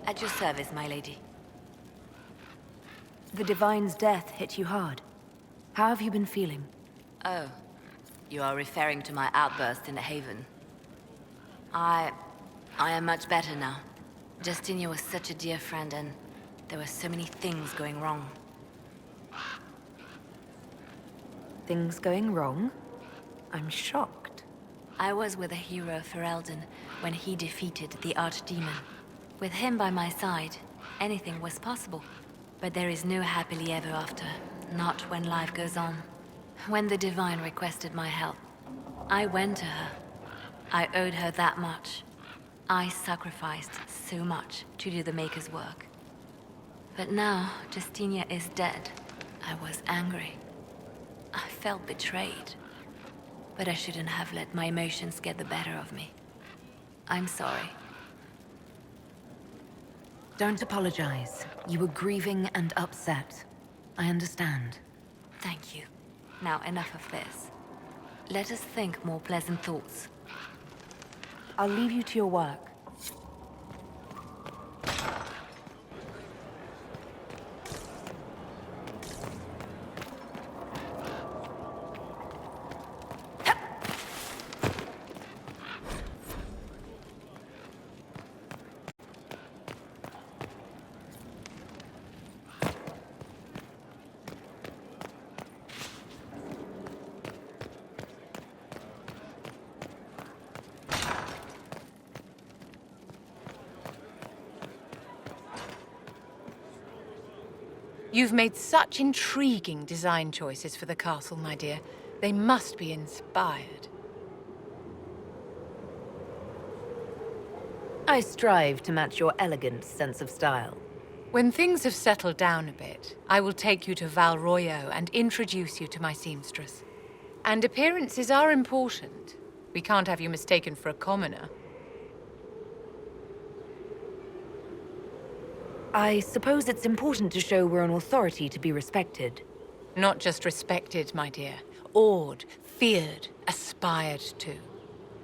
Speaker 10: At your service, my lady.
Speaker 1: The Divine's death hit you hard. How have you been feeling?
Speaker 10: Oh, you are referring to my outburst in the Haven. I am much better now. Justinia was such a dear friend, and there were so many things going wrong.
Speaker 1: Things going wrong? I'm shocked.
Speaker 10: I was with a hero Ferelden when he defeated the Archdemon. With him by my side, anything was possible. But there is no happily ever after, not when life goes on. When the Divine requested my help, I went to her. I owed her that much. I sacrificed so much to do the Maker's work. But now Justinia is dead. I was angry. I felt betrayed. But I shouldn't have let my emotions get the better of me. I'm sorry.
Speaker 1: Don't apologize. You were grieving and upset. I understand.
Speaker 10: Thank you. Now enough of this. Let us think more pleasant thoughts.
Speaker 1: I'll leave you to your work.
Speaker 15: You've made such intriguing design choices for the castle, my dear. They must be inspired.
Speaker 1: I strive to match your elegant sense of style.
Speaker 15: When things have settled down a bit, I will take you to Val Royeaux and introduce you to my seamstress. And appearances are important. We can't have you mistaken for a commoner.
Speaker 1: I suppose it's important to show we're an authority to be respected.
Speaker 15: Not just respected, my dear. Awed, feared, aspired to.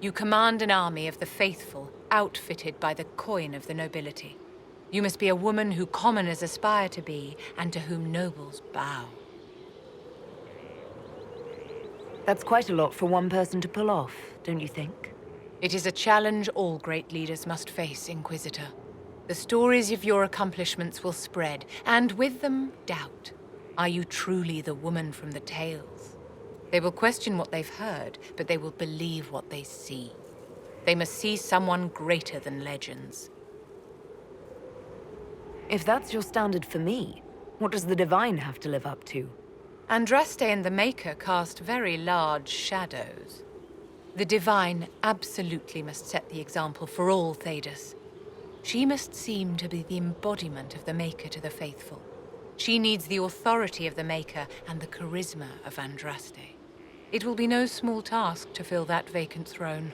Speaker 15: You command an army of the faithful, outfitted by the coin of the nobility. You must be a woman who commoners aspire to be, and to whom nobles bow.
Speaker 1: That's quite a lot for one person to pull off, don't you think?
Speaker 15: It is a challenge all great leaders must face, Inquisitor. The stories of your accomplishments will spread, and with them, doubt. Are you truly the woman from the tales? They will question what they've heard, but they will believe what they see. They must see someone greater than legends.
Speaker 1: If that's your standard for me, what does the Divine have to live up to?
Speaker 15: Andraste and the Maker cast very large shadows. The Divine absolutely must set the example for all Thedas. She must seem to be the embodiment of the Maker to the faithful. She needs the authority of the Maker and the charisma of Andraste. It will be no small task to fill that vacant throne.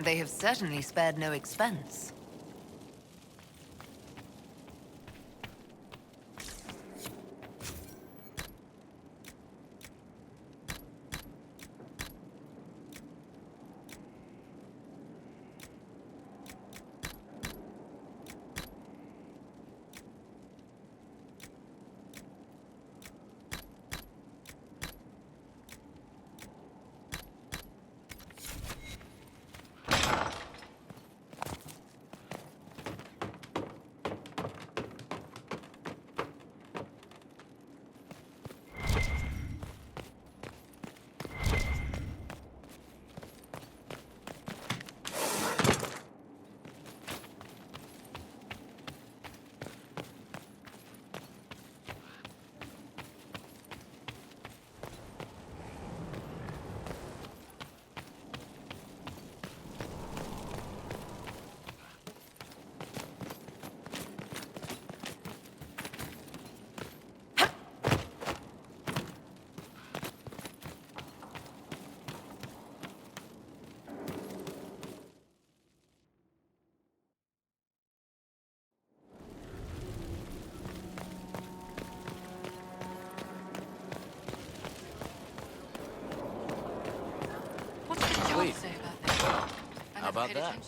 Speaker 1: They have certainly spared no expense.
Speaker 9: Sweet. How about that?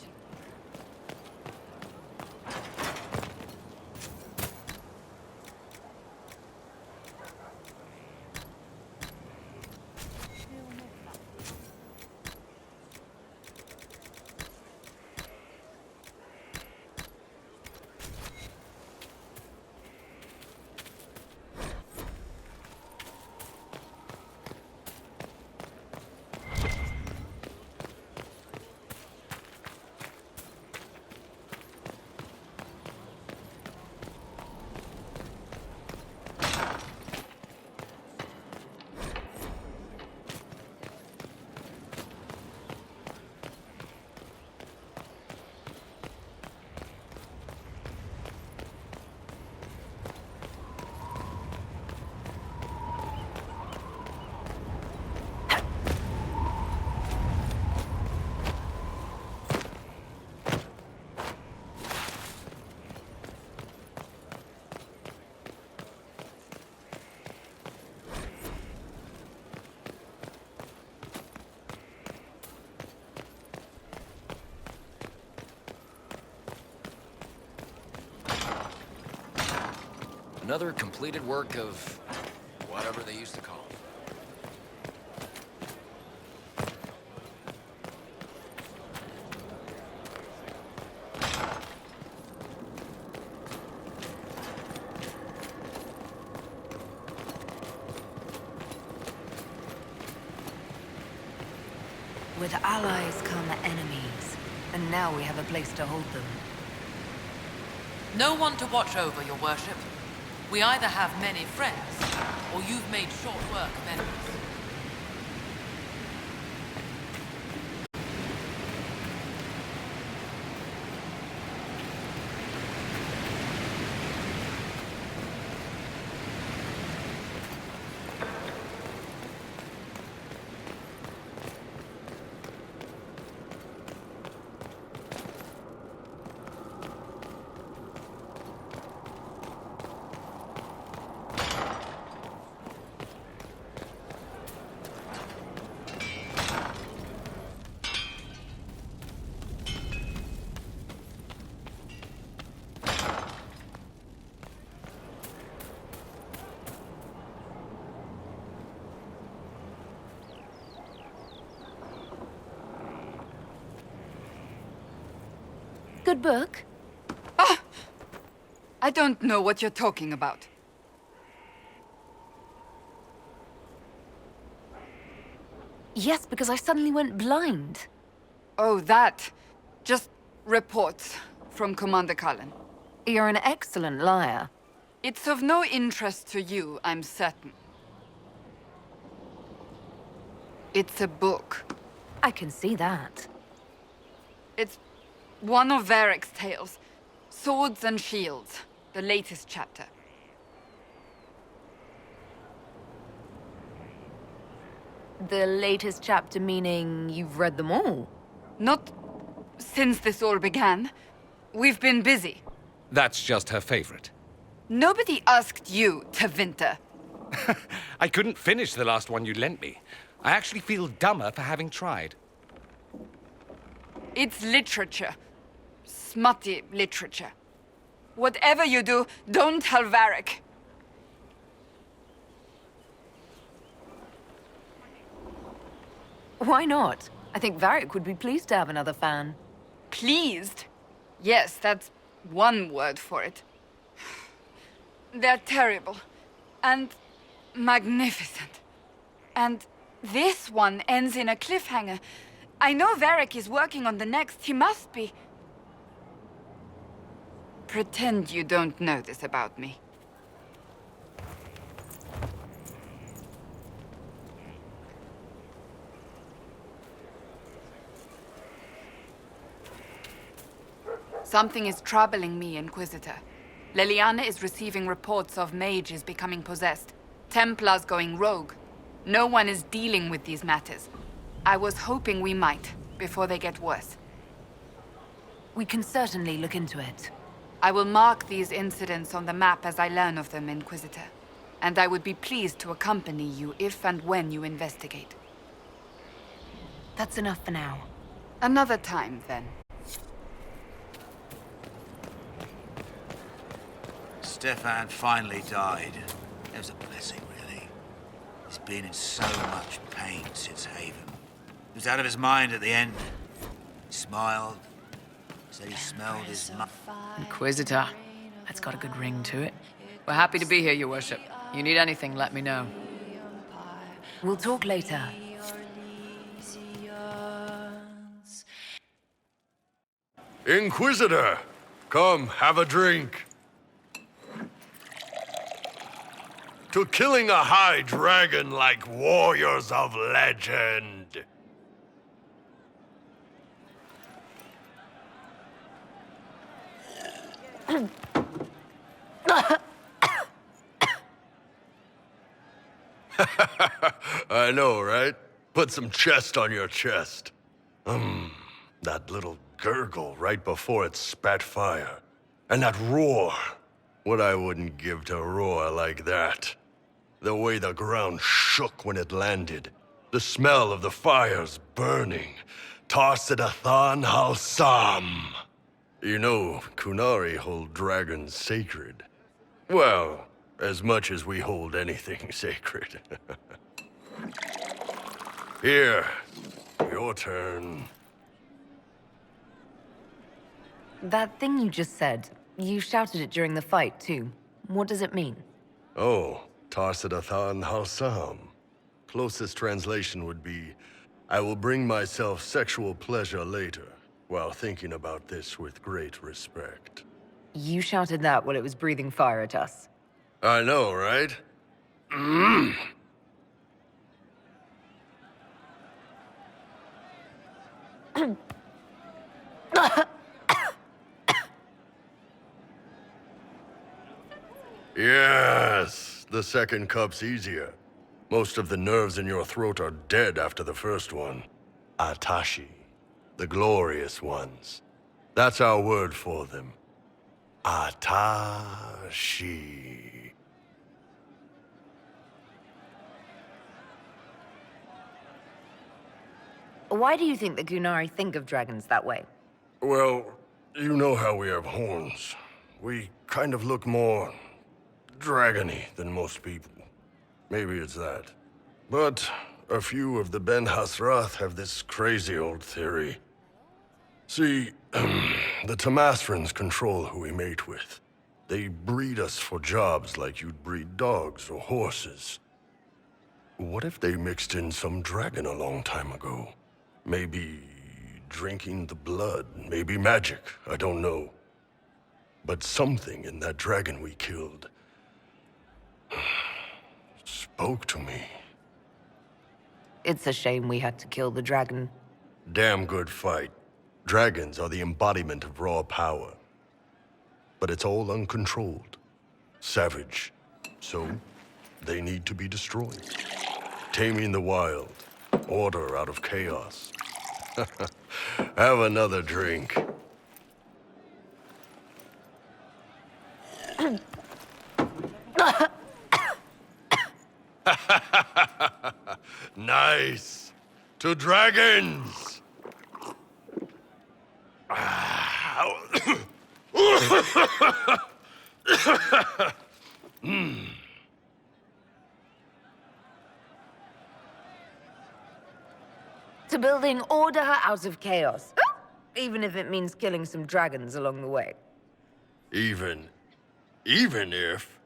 Speaker 9: Another completed work of whatever they used to call it.
Speaker 1: With allies come enemies, and now we have a place to hold them.
Speaker 16: No one to watch over, your worship. We either have many friends, or you've made short work of enemies.
Speaker 1: Good book?
Speaker 17: Ah! I don't know what you're talking about.
Speaker 1: Yes, because I suddenly went blind.
Speaker 17: Oh, that. Just reports from Commander Cullen.
Speaker 1: You're an excellent liar.
Speaker 17: It's of no interest to you, I'm certain. It's a book.
Speaker 1: I can see that.
Speaker 17: It's one of Varric's tales. Swords and Shields, the latest chapter.
Speaker 1: The latest chapter meaning you've read them all?
Speaker 17: Not since this all began. We've been busy.
Speaker 3: That's just her favorite.
Speaker 17: Nobody asked you, Tevinter.
Speaker 3: I couldn't finish the last one you lent me. I actually feel dumber for having tried.
Speaker 17: It's literature. Smutty literature. Whatever you do, don't tell Varric.
Speaker 1: Why not? I think Varric would be pleased to have another fan.
Speaker 17: Pleased? Yes, that's one word for it. They're terrible. And magnificent. And this one ends in a cliffhanger. I know Varric is working on the next. He must be. Pretend you don't know this about me. Something is troubling me, Inquisitor. Leliana is receiving reports of mages becoming possessed, Templars going rogue. No one is dealing with these matters. I was hoping we might, before they get worse.
Speaker 1: We can certainly look into it.
Speaker 17: I will mark these incidents on the map as I learn of them, Inquisitor. And I would be pleased to accompany you if and when you investigate.
Speaker 1: That's enough for now.
Speaker 17: Another time, then.
Speaker 18: Stefan finally died. It was a blessing, really. He's been in so much pain since Haven. He was out of his mind at the end. He smiled, said he smelled his
Speaker 19: Inquisitor. That's got a good ring to it. We're happy to be here, your worship. You need anything, let me know.
Speaker 1: We'll talk later.
Speaker 7: Inquisitor, come, have a drink. To killing a high dragon like warriors of legend. I know, right? Put some chest on your chest. That little gurgle right before it spat fire. And that roar. What I wouldn't give to roar like that. The way the ground shook when it landed. The smell of the fires burning. Tarsidathan Halsam. You know, Kunari hold dragons sacred. Well, As much as we hold anything sacred. Here, your turn.
Speaker 1: That thing you just said, you shouted it during the fight, too. What does it mean?
Speaker 7: Oh, Tarsidathan Halsam. Closest translation would be, I will bring myself sexual pleasure later, while thinking about this with great respect.
Speaker 1: You shouted that while it was breathing fire at us.
Speaker 7: I know, right? Yes, the second cup's easier. Most of the nerves in your throat are dead after the first one. Atashi, the glorious ones. That's our word for them. Atashi.
Speaker 1: Why do you think the Gunari think of dragons that way?
Speaker 7: Well, you know how we have horns. We kind of look more dragony than most people. Maybe it's that. But a few of the Ben Hasrath have this crazy old theory. See, the Tamasrans control who we mate with. They breed us for jobs like you'd breed dogs or horses. What if they mixed in some dragon a long time ago? Maybe drinking the blood, maybe magic, I don't know. But something in that dragon we killed spoke to me.
Speaker 1: It's a shame we had to kill the dragon.
Speaker 7: Damn good fight. Dragons are the embodiment of raw power. But it's all uncontrolled. Savage. So, they need to be destroyed. Taming the wild. Order out of chaos. Have another drink. Nice. To dragons.
Speaker 1: To building order out of chaos. Even if it means killing some dragons along the way.
Speaker 7: Even if,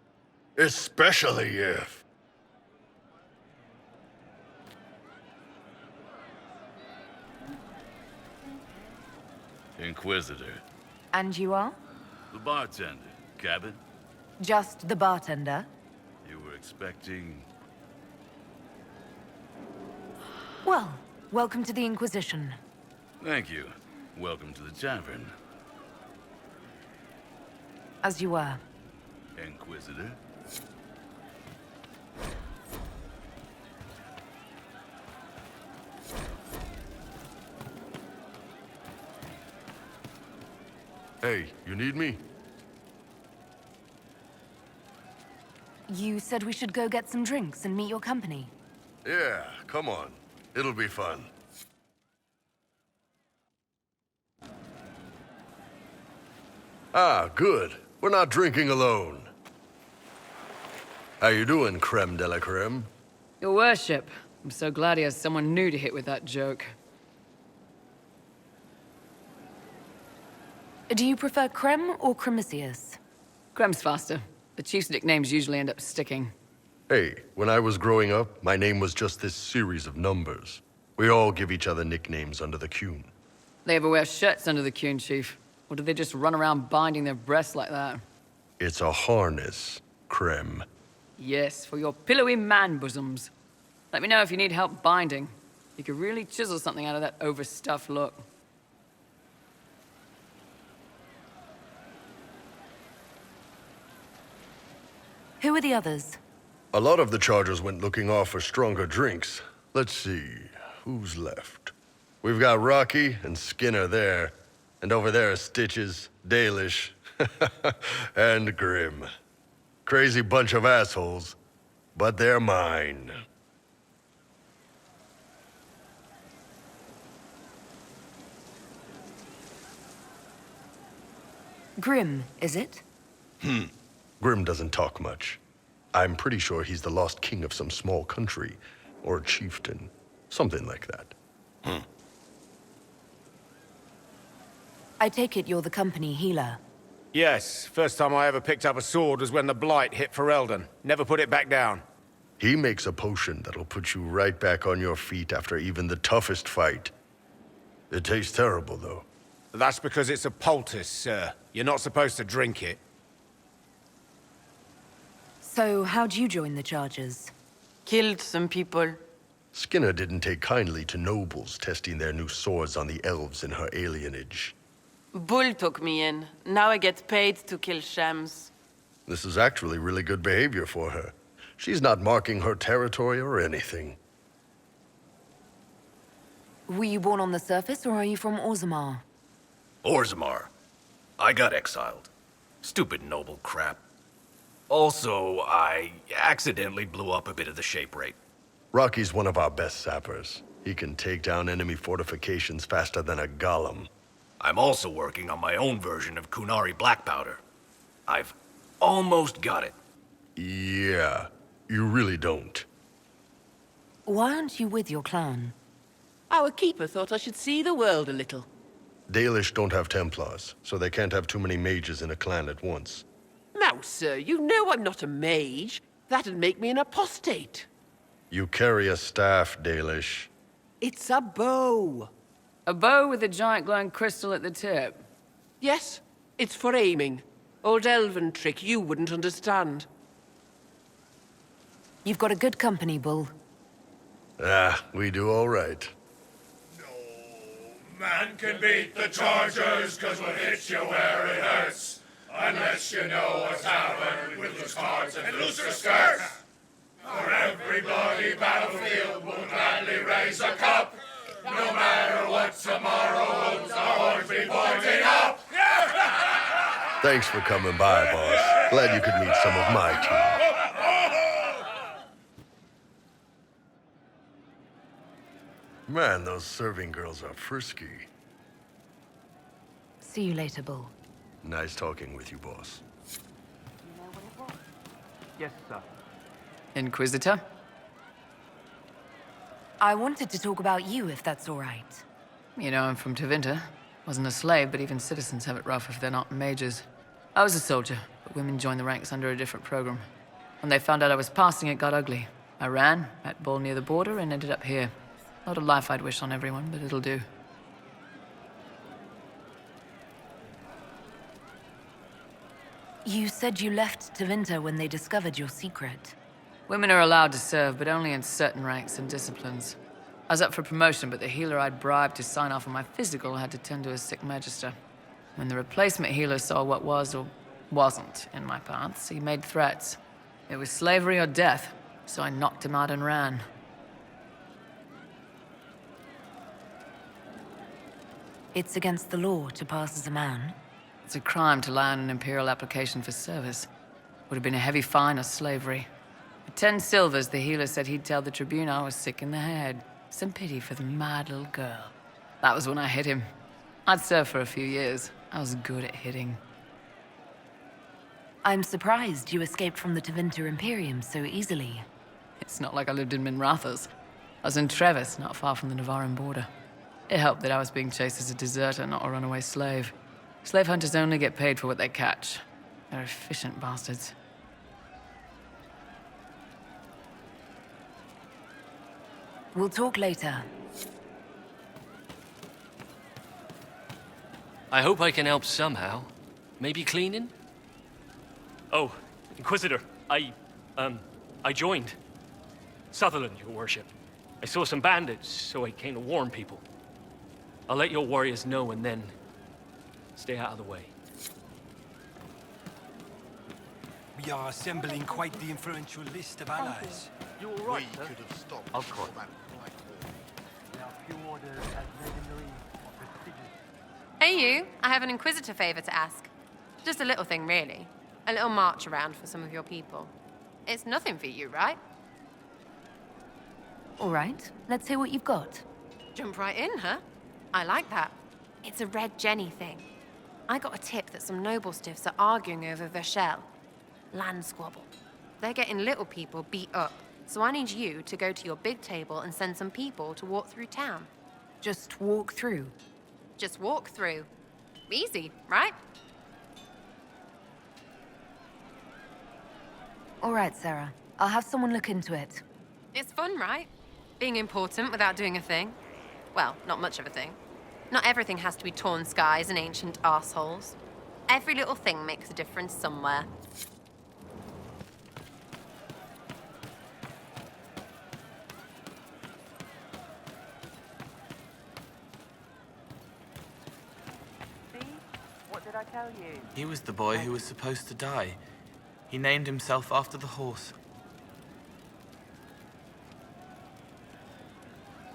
Speaker 7: especially if.
Speaker 20: Inquisitor.
Speaker 1: And you are?
Speaker 20: The bartender. Cabin?
Speaker 1: Just the bartender?
Speaker 20: You were expecting...
Speaker 1: Well, welcome to the Inquisition.
Speaker 20: Thank you. Welcome to the tavern.
Speaker 1: As you were.
Speaker 20: Inquisitor.
Speaker 7: Hey, you need me?
Speaker 1: You said we should go get some drinks and meet your company.
Speaker 7: Yeah, come on. It'll be fun. Ah, good. We're not drinking alone. How you doing, creme de la creme?
Speaker 19: Your worship. I'm so glad he has someone new to hit with that joke.
Speaker 1: Do you prefer Creme or Cremisius?
Speaker 19: Crem's faster. The chief's nicknames usually end up sticking.
Speaker 7: Hey, when I was growing up, my name was just this series of numbers. We all give each other nicknames under the Qun.
Speaker 19: They ever wear shirts under the Qun, Chief? Or do they just run around binding their breasts like that?
Speaker 7: It's a harness, creme.
Speaker 19: Yes, for your pillowy man bosoms. Let me know if you need help binding. You could really chisel something out of that overstuffed look.
Speaker 1: Who are the others?
Speaker 7: A lot of the Chargers went looking off for stronger drinks. Let's see, who's left? We've got Rocky and Skinner there. And over there are Stitches, Dalish, and Grim. Crazy bunch of assholes, but they're mine.
Speaker 1: Grim, is it?
Speaker 7: Grim doesn't talk much. I'm pretty sure he's the lost king of some small country, or chieftain, something like that.
Speaker 1: I take it you're the company healer.
Speaker 21: Yes, first time I ever picked up a sword was when the Blight hit Ferelden. Never put it back down.
Speaker 7: He makes a potion that'll put you right back on your feet after even the toughest fight. It tastes terrible, though.
Speaker 21: That's because it's a poultice, sir. You're not supposed to drink it.
Speaker 1: So, how'd you join the Chargers?
Speaker 22: Killed some people.
Speaker 7: Skinner didn't take kindly to nobles testing their new swords on the elves in her alienage.
Speaker 22: Bull took me in. Now I get paid to kill shams.
Speaker 7: This is actually really good behavior for her. She's not marking her territory or anything.
Speaker 1: Were you born on the surface, or are you from Orzammar?
Speaker 23: Orzammar. I got exiled. Stupid noble crap. Also, I accidentally blew up a bit of the shape rate.
Speaker 7: Rocky's one of our best sappers. He can take down enemy fortifications faster than a golem.
Speaker 23: I'm also working on my own version of Kunari black powder. I've almost got it.
Speaker 7: Yeah, you really don't.
Speaker 1: Why aren't you with your clan?
Speaker 22: Our keeper thought I should see the world a little.
Speaker 7: Dalish don't have Templars, so they can't have too many mages in a clan at once.
Speaker 22: Now, sir, you know I'm not a mage. That'd make me an apostate.
Speaker 7: You carry a staff, Dalish.
Speaker 22: It's a bow.
Speaker 19: A bow with a giant glowing crystal at the tip.
Speaker 22: Yes, it's for aiming. Old elven trick you wouldn't understand.
Speaker 1: You've got a good company, Bull.
Speaker 7: Ah, we do all right.
Speaker 24: Man can beat the Chargers, 'cause we'll hit you where it hurts. Unless you know a tavern with loose cards and looser skirts. For every bloody battlefield, we'll gladly raise a cup. No matter what tomorrow holds, our horns be pointing up.
Speaker 7: Thanks for coming by, boss. Glad you could meet some of my team. Man, those serving girls are frisky.
Speaker 1: See you later, Bull.
Speaker 7: Nice talking with you, boss.
Speaker 19: Yes, sir. Inquisitor?
Speaker 1: I wanted to talk about you, if that's all right.
Speaker 19: You know, I'm from Tevinter. Wasn't a slave, but even citizens have it rough if they're not mages. I was a soldier, but women joined the ranks under a different program. When they found out I was passing, it got ugly. I ran, met Bull near the border, and ended up here. Not a life I'd wish on everyone, but it'll do.
Speaker 1: You said you left Tevinter when they discovered your secret.
Speaker 19: Women are allowed to serve, but only in certain ranks and disciplines. I was up for promotion, but the healer I'd bribed to sign off on my physical had to tend to a sick magister. When the replacement healer saw what was or wasn't in my paths, he made threats. It was slavery or death, so I knocked him out and ran.
Speaker 1: It's against the law to pass as a man.
Speaker 19: It's a crime to lie on an imperial application for service. Would have been a heavy fine or slavery. For 10 silvers, the healer said he'd tell the Tribune I was sick in the head. Some pity for the mad little girl. That was when I hit him. I'd served for a few years. I was good at hitting.
Speaker 1: I'm surprised you escaped from the Tevinter Imperium so easily.
Speaker 19: It's not like I lived in Minrathous. I was in Trevis, not far from the Navarran border. It helped that I was being chased as a deserter, not a runaway slave. Slave hunters only get paid for what they catch. They're efficient bastards.
Speaker 1: We'll talk later.
Speaker 25: I hope I can help somehow. Maybe cleaning?
Speaker 26: Oh, Inquisitor, I joined. Sutherland, your worship. I saw some bandits, so I came to warn people. I'll let your warriors know and then stay out of the way.
Speaker 27: We are assembling quite the influential list of allies.
Speaker 26: You all right,
Speaker 27: We could have stopped.
Speaker 26: Of course.
Speaker 28: Hey you, I have an Inquisitor favor to ask. Just a little thing, really. A little march around for some of your people. It's nothing for you, right?
Speaker 1: All right, let's hear what you've got.
Speaker 28: Jump right in, huh? I like that. It's a Red Jenny thing. I got a tip that some noble stiffs are arguing over Verschel. Land squabble. They're getting little people beat up. So I need you to go to your big table and send some people to walk through town.
Speaker 1: Just walk through.
Speaker 28: Just walk through. Easy, right?
Speaker 1: All right, Sarah. I'll have someone look into it.
Speaker 28: It's fun, right? Being important without doing a thing. Well, not much of a thing. Not everything has to be torn skies and ancient arseholes. Every little thing makes a difference somewhere.
Speaker 2: What did I tell you? He was the boy who was supposed to die. He named himself after the horse.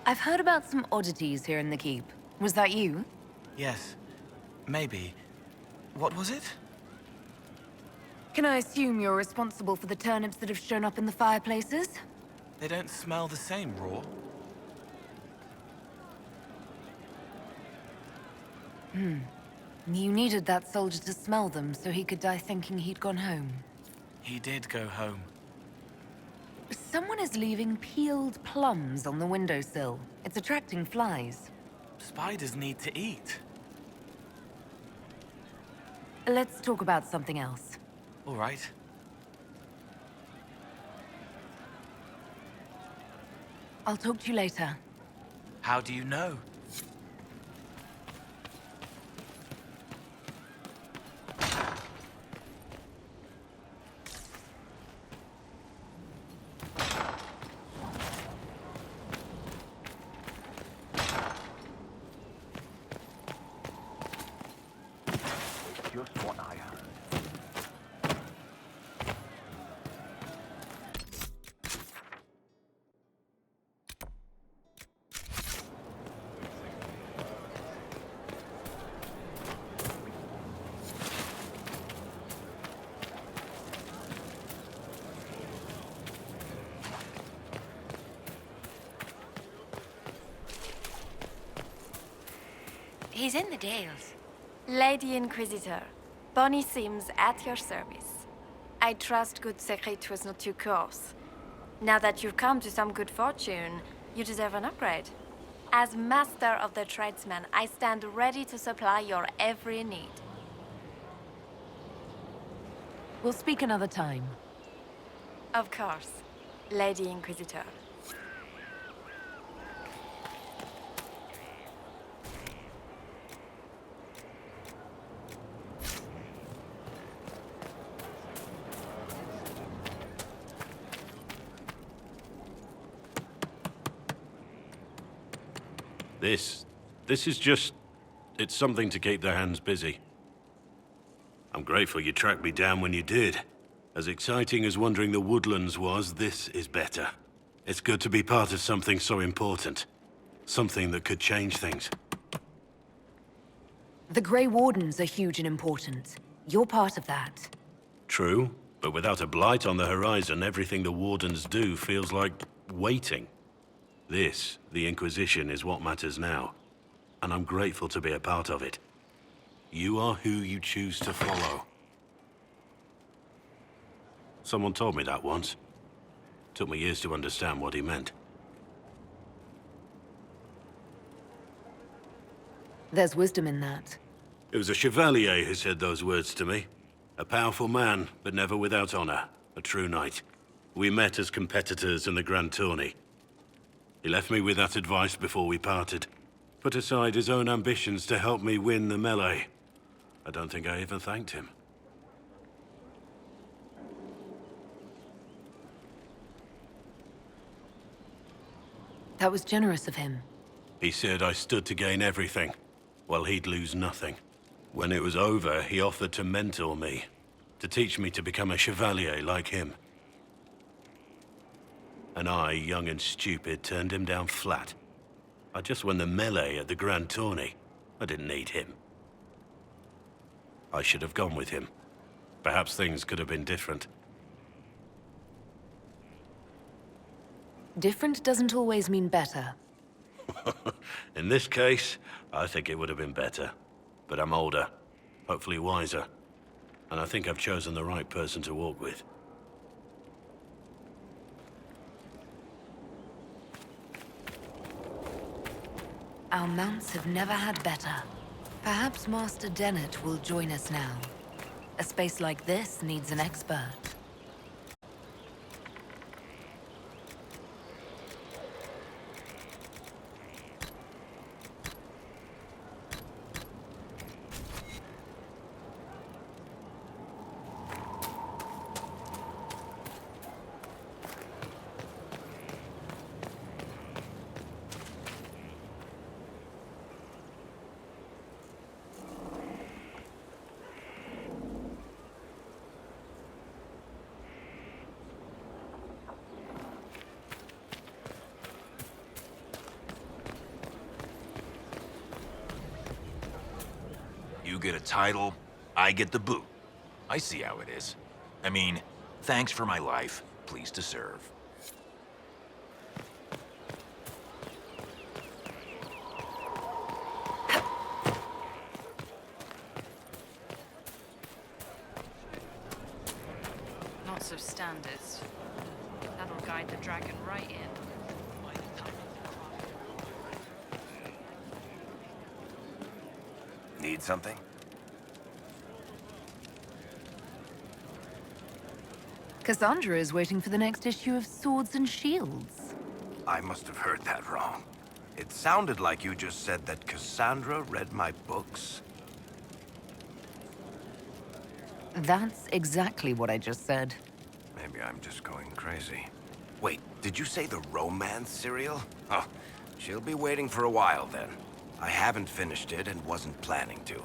Speaker 1: I've heard about some oddities here in the keep. Was that you?
Speaker 2: Yes. Maybe. What was it?
Speaker 1: Can I assume you're responsible for the turnips that have shown up in the fireplaces?
Speaker 2: They don't smell the same, raw.
Speaker 1: You needed that soldier to smell them so he could die thinking he'd gone home.
Speaker 2: He did go home.
Speaker 1: Someone is leaving peeled plums on the windowsill. It's attracting flies.
Speaker 2: Spiders need to eat.
Speaker 1: Let's talk about something else.
Speaker 2: All right.
Speaker 1: I'll talk to you later.
Speaker 2: How do you know? Just what I heard.
Speaker 4: He's in the Dales. Lady Inquisitor, Bonnie Sims at your service. I trust good secret was not too coarse. Now that you've come to some good fortune, you deserve an upgrade. As master of the tradesman, I stand ready to supply your every need.
Speaker 1: We'll speak another time.
Speaker 4: Of course, Lady Inquisitor.
Speaker 5: This is just... it's something to keep their hands busy. I'm grateful you tracked me down when you did. As exciting as wandering the woodlands was, this is better. It's good to be part of something so important. Something that could change things.
Speaker 1: The Grey Wardens are huge and important. You're part of that.
Speaker 5: True, but without a blight on the horizon, everything the Wardens do feels like waiting. This, the Inquisition, is what matters now, and I'm grateful to be a part of it. You are who you choose to follow. Someone told me that once. Took me years to understand what he meant.
Speaker 1: There's wisdom in that.
Speaker 5: It was a chevalier who said those words to me. A powerful man, but never without honor. A true knight. We met as competitors in the Grand Tourney. He left me with that advice before we parted. Put aside his own ambitions to help me win the melee. I don't think I even thanked him.
Speaker 1: That was generous of him.
Speaker 5: He said I stood to gain everything, while he'd lose nothing. When it was over, he offered to mentor me, to teach me to become a chevalier like him. And I, young and stupid, turned him down flat. I just won the melee at the Grand Tourney. I didn't need him. I should have gone with him. Perhaps things could have been different.
Speaker 1: Different doesn't always mean better.
Speaker 5: In this case, I think it would have been better. But I'm older, hopefully wiser. And I think I've chosen the right person to walk with.
Speaker 1: Our mounts have never had better. Perhaps Master Dennett will join us now. A space like this needs an expert.
Speaker 9: You get a title, I get the boot. I see how it is. I mean, thanks for my life, pleased to serve.
Speaker 19: Lots of standards. That'll guide the dragon right in.
Speaker 6: Need something?
Speaker 1: Cassandra is waiting for the next issue of Swords and Shields.
Speaker 6: I must have heard that wrong. It sounded like you just said that Cassandra read my books.
Speaker 1: That's exactly what I just said.
Speaker 6: Maybe I'm just going crazy. Wait, did you say the romance serial? Oh, she'll be waiting for a while then. I haven't finished it and wasn't planning to.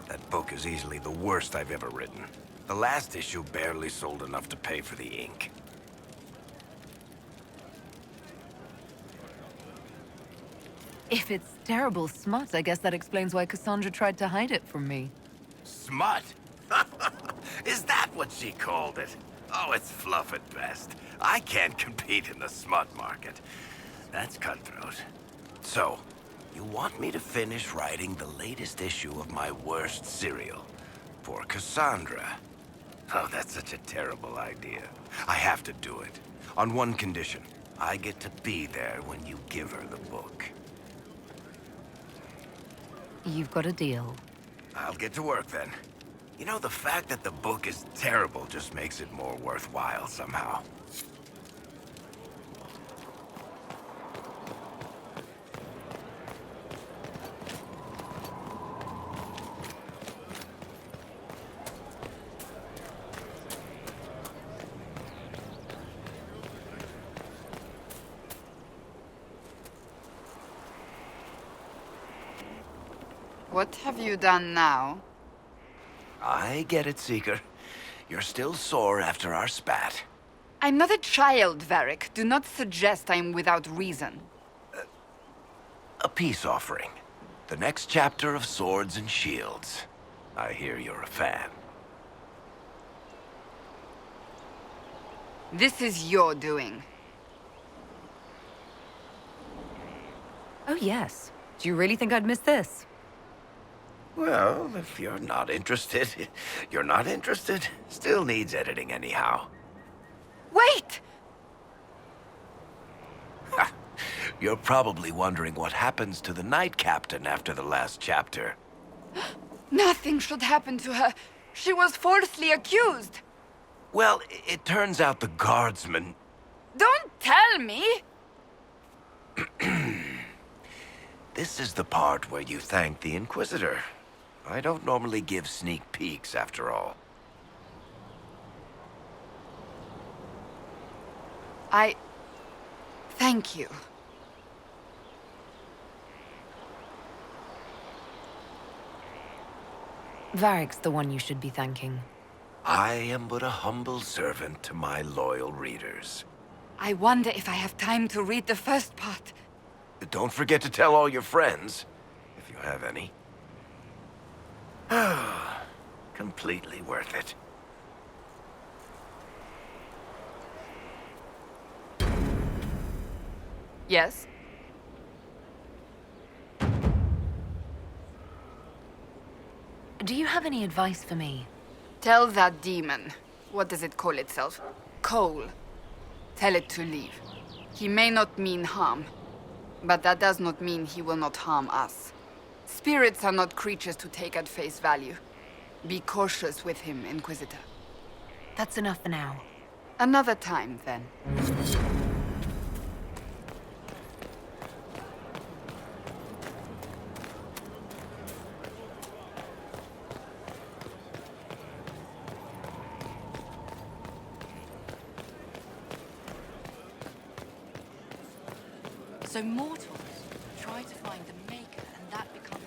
Speaker 6: That book is easily the worst I've ever written. The last issue barely sold enough to pay for the ink.
Speaker 1: If it's terrible smut, I guess that explains why Cassandra tried to hide it from me.
Speaker 6: Smut? Is that what she called it? Oh, it's fluff at best. I can't compete in the smut market. That's cutthroat. So, you want me to finish writing the latest issue of my worst serial for Cassandra? Oh, that's such a terrible idea. I have to do it. On one condition. I get to be there when you give her the book.
Speaker 1: You've got a deal.
Speaker 6: I'll get to work then. You know, the fact that the book is terrible just makes it more worthwhile somehow.
Speaker 17: What have you done now?
Speaker 6: I get it, Seeker. You're still sore after our spat.
Speaker 17: I'm not a child, Varric. Do not suggest I'm without reason.
Speaker 6: A peace offering. The next chapter of Swords and Shields. I hear you're a fan.
Speaker 17: This is your doing.
Speaker 1: Oh, yes. Do you really think I'd miss this?
Speaker 6: Well, if you're not interested, you're not interested. Still needs editing anyhow.
Speaker 17: Wait!
Speaker 6: You're probably wondering what happens to the Knight Captain after the last chapter.
Speaker 17: Nothing should happen to her. She was falsely accused.
Speaker 6: Well, it turns out the guardsman...
Speaker 17: Don't tell me!
Speaker 6: This is the part where you thank the Inquisitor. I don't normally give sneak peeks, after all.
Speaker 17: Thank you.
Speaker 1: Varric's the one you should be thanking.
Speaker 6: I am but a humble servant to my loyal readers.
Speaker 17: I wonder if I have time to read the first part.
Speaker 6: Don't forget to tell all your friends, if you have any. Completely worth it.
Speaker 17: Yes?
Speaker 1: Do you have any advice for me?
Speaker 17: Tell that demon. What does it call itself? Cole. Tell it to leave. He may not mean harm, But that does not mean he will not harm us. Spirits are not creatures to take at face value. Be cautious with him, Inquisitor.
Speaker 1: That's enough for now.
Speaker 17: Another time, then.
Speaker 8: So mortals try to find the Maker, and that becomes...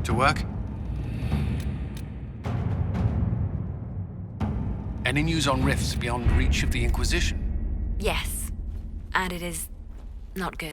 Speaker 10: To work? Any news on rifts beyond reach of the Inquisition?
Speaker 1: Yes. And it is not good.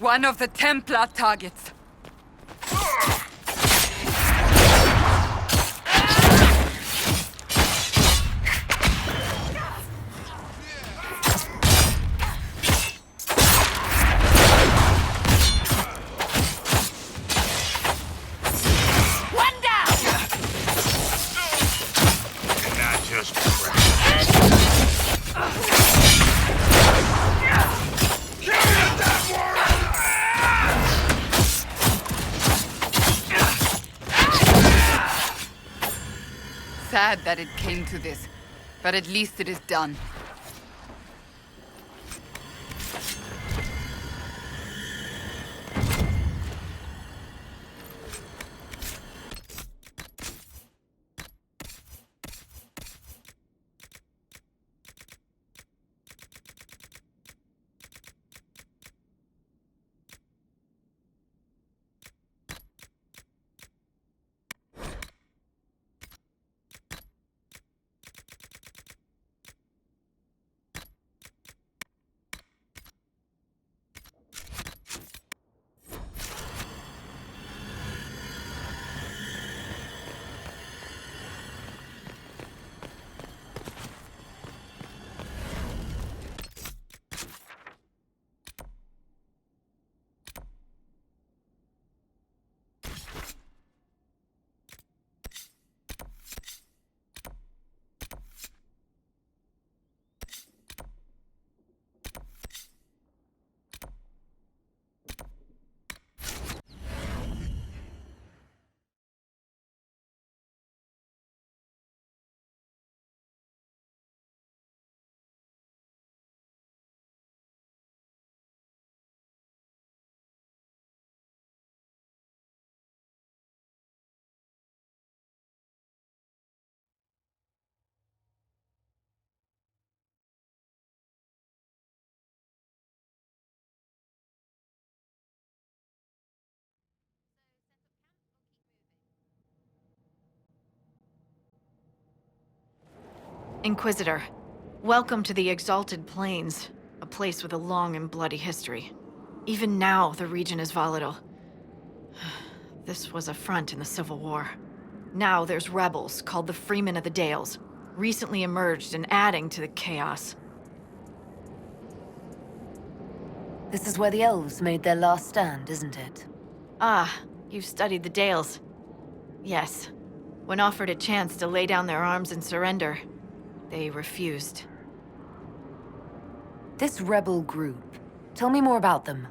Speaker 17: One of the Templar targets.
Speaker 8: One down!
Speaker 24: Not just
Speaker 17: Sad that it came to this, but at least it is done.
Speaker 3: Inquisitor, welcome to the Exalted Plains, a place with a long and bloody history. Even now, the region is volatile. This was a front in the Civil War. Now there's rebels called the Freemen of the Dales, recently emerged and adding to the chaos.
Speaker 1: This is where the elves made their last stand, isn't it?
Speaker 3: Ah, you've studied the Dales. Yes. When offered a chance to lay down their arms and surrender, they refused.
Speaker 1: This rebel group, tell me more about them.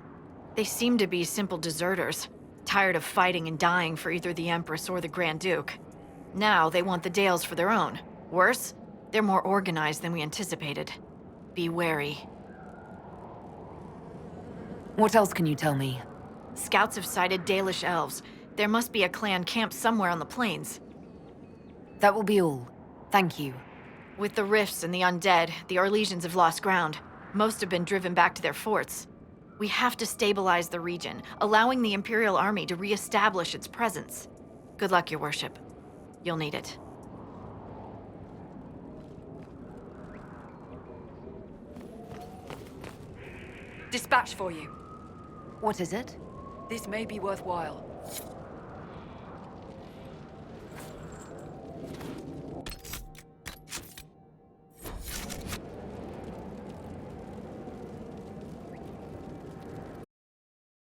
Speaker 3: They seem to be simple deserters, tired of fighting and dying for either the Empress or the Grand Duke. Now they want the Dales for their own. Worse, they're more organized than we anticipated. Be wary.
Speaker 1: What else can you tell me?
Speaker 3: Scouts have sighted Dalish elves. There must be a clan camped somewhere on the plains.
Speaker 1: That will be all. Thank you.
Speaker 3: With the rifts and the undead, the Orlesians have lost ground. Most have been driven back to their forts. We have to stabilize the region, allowing the Imperial Army to re-establish its presence. Good luck, Your Worship. You'll need it.
Speaker 17: Dispatch for you.
Speaker 1: What is it?
Speaker 17: This may be worthwhile.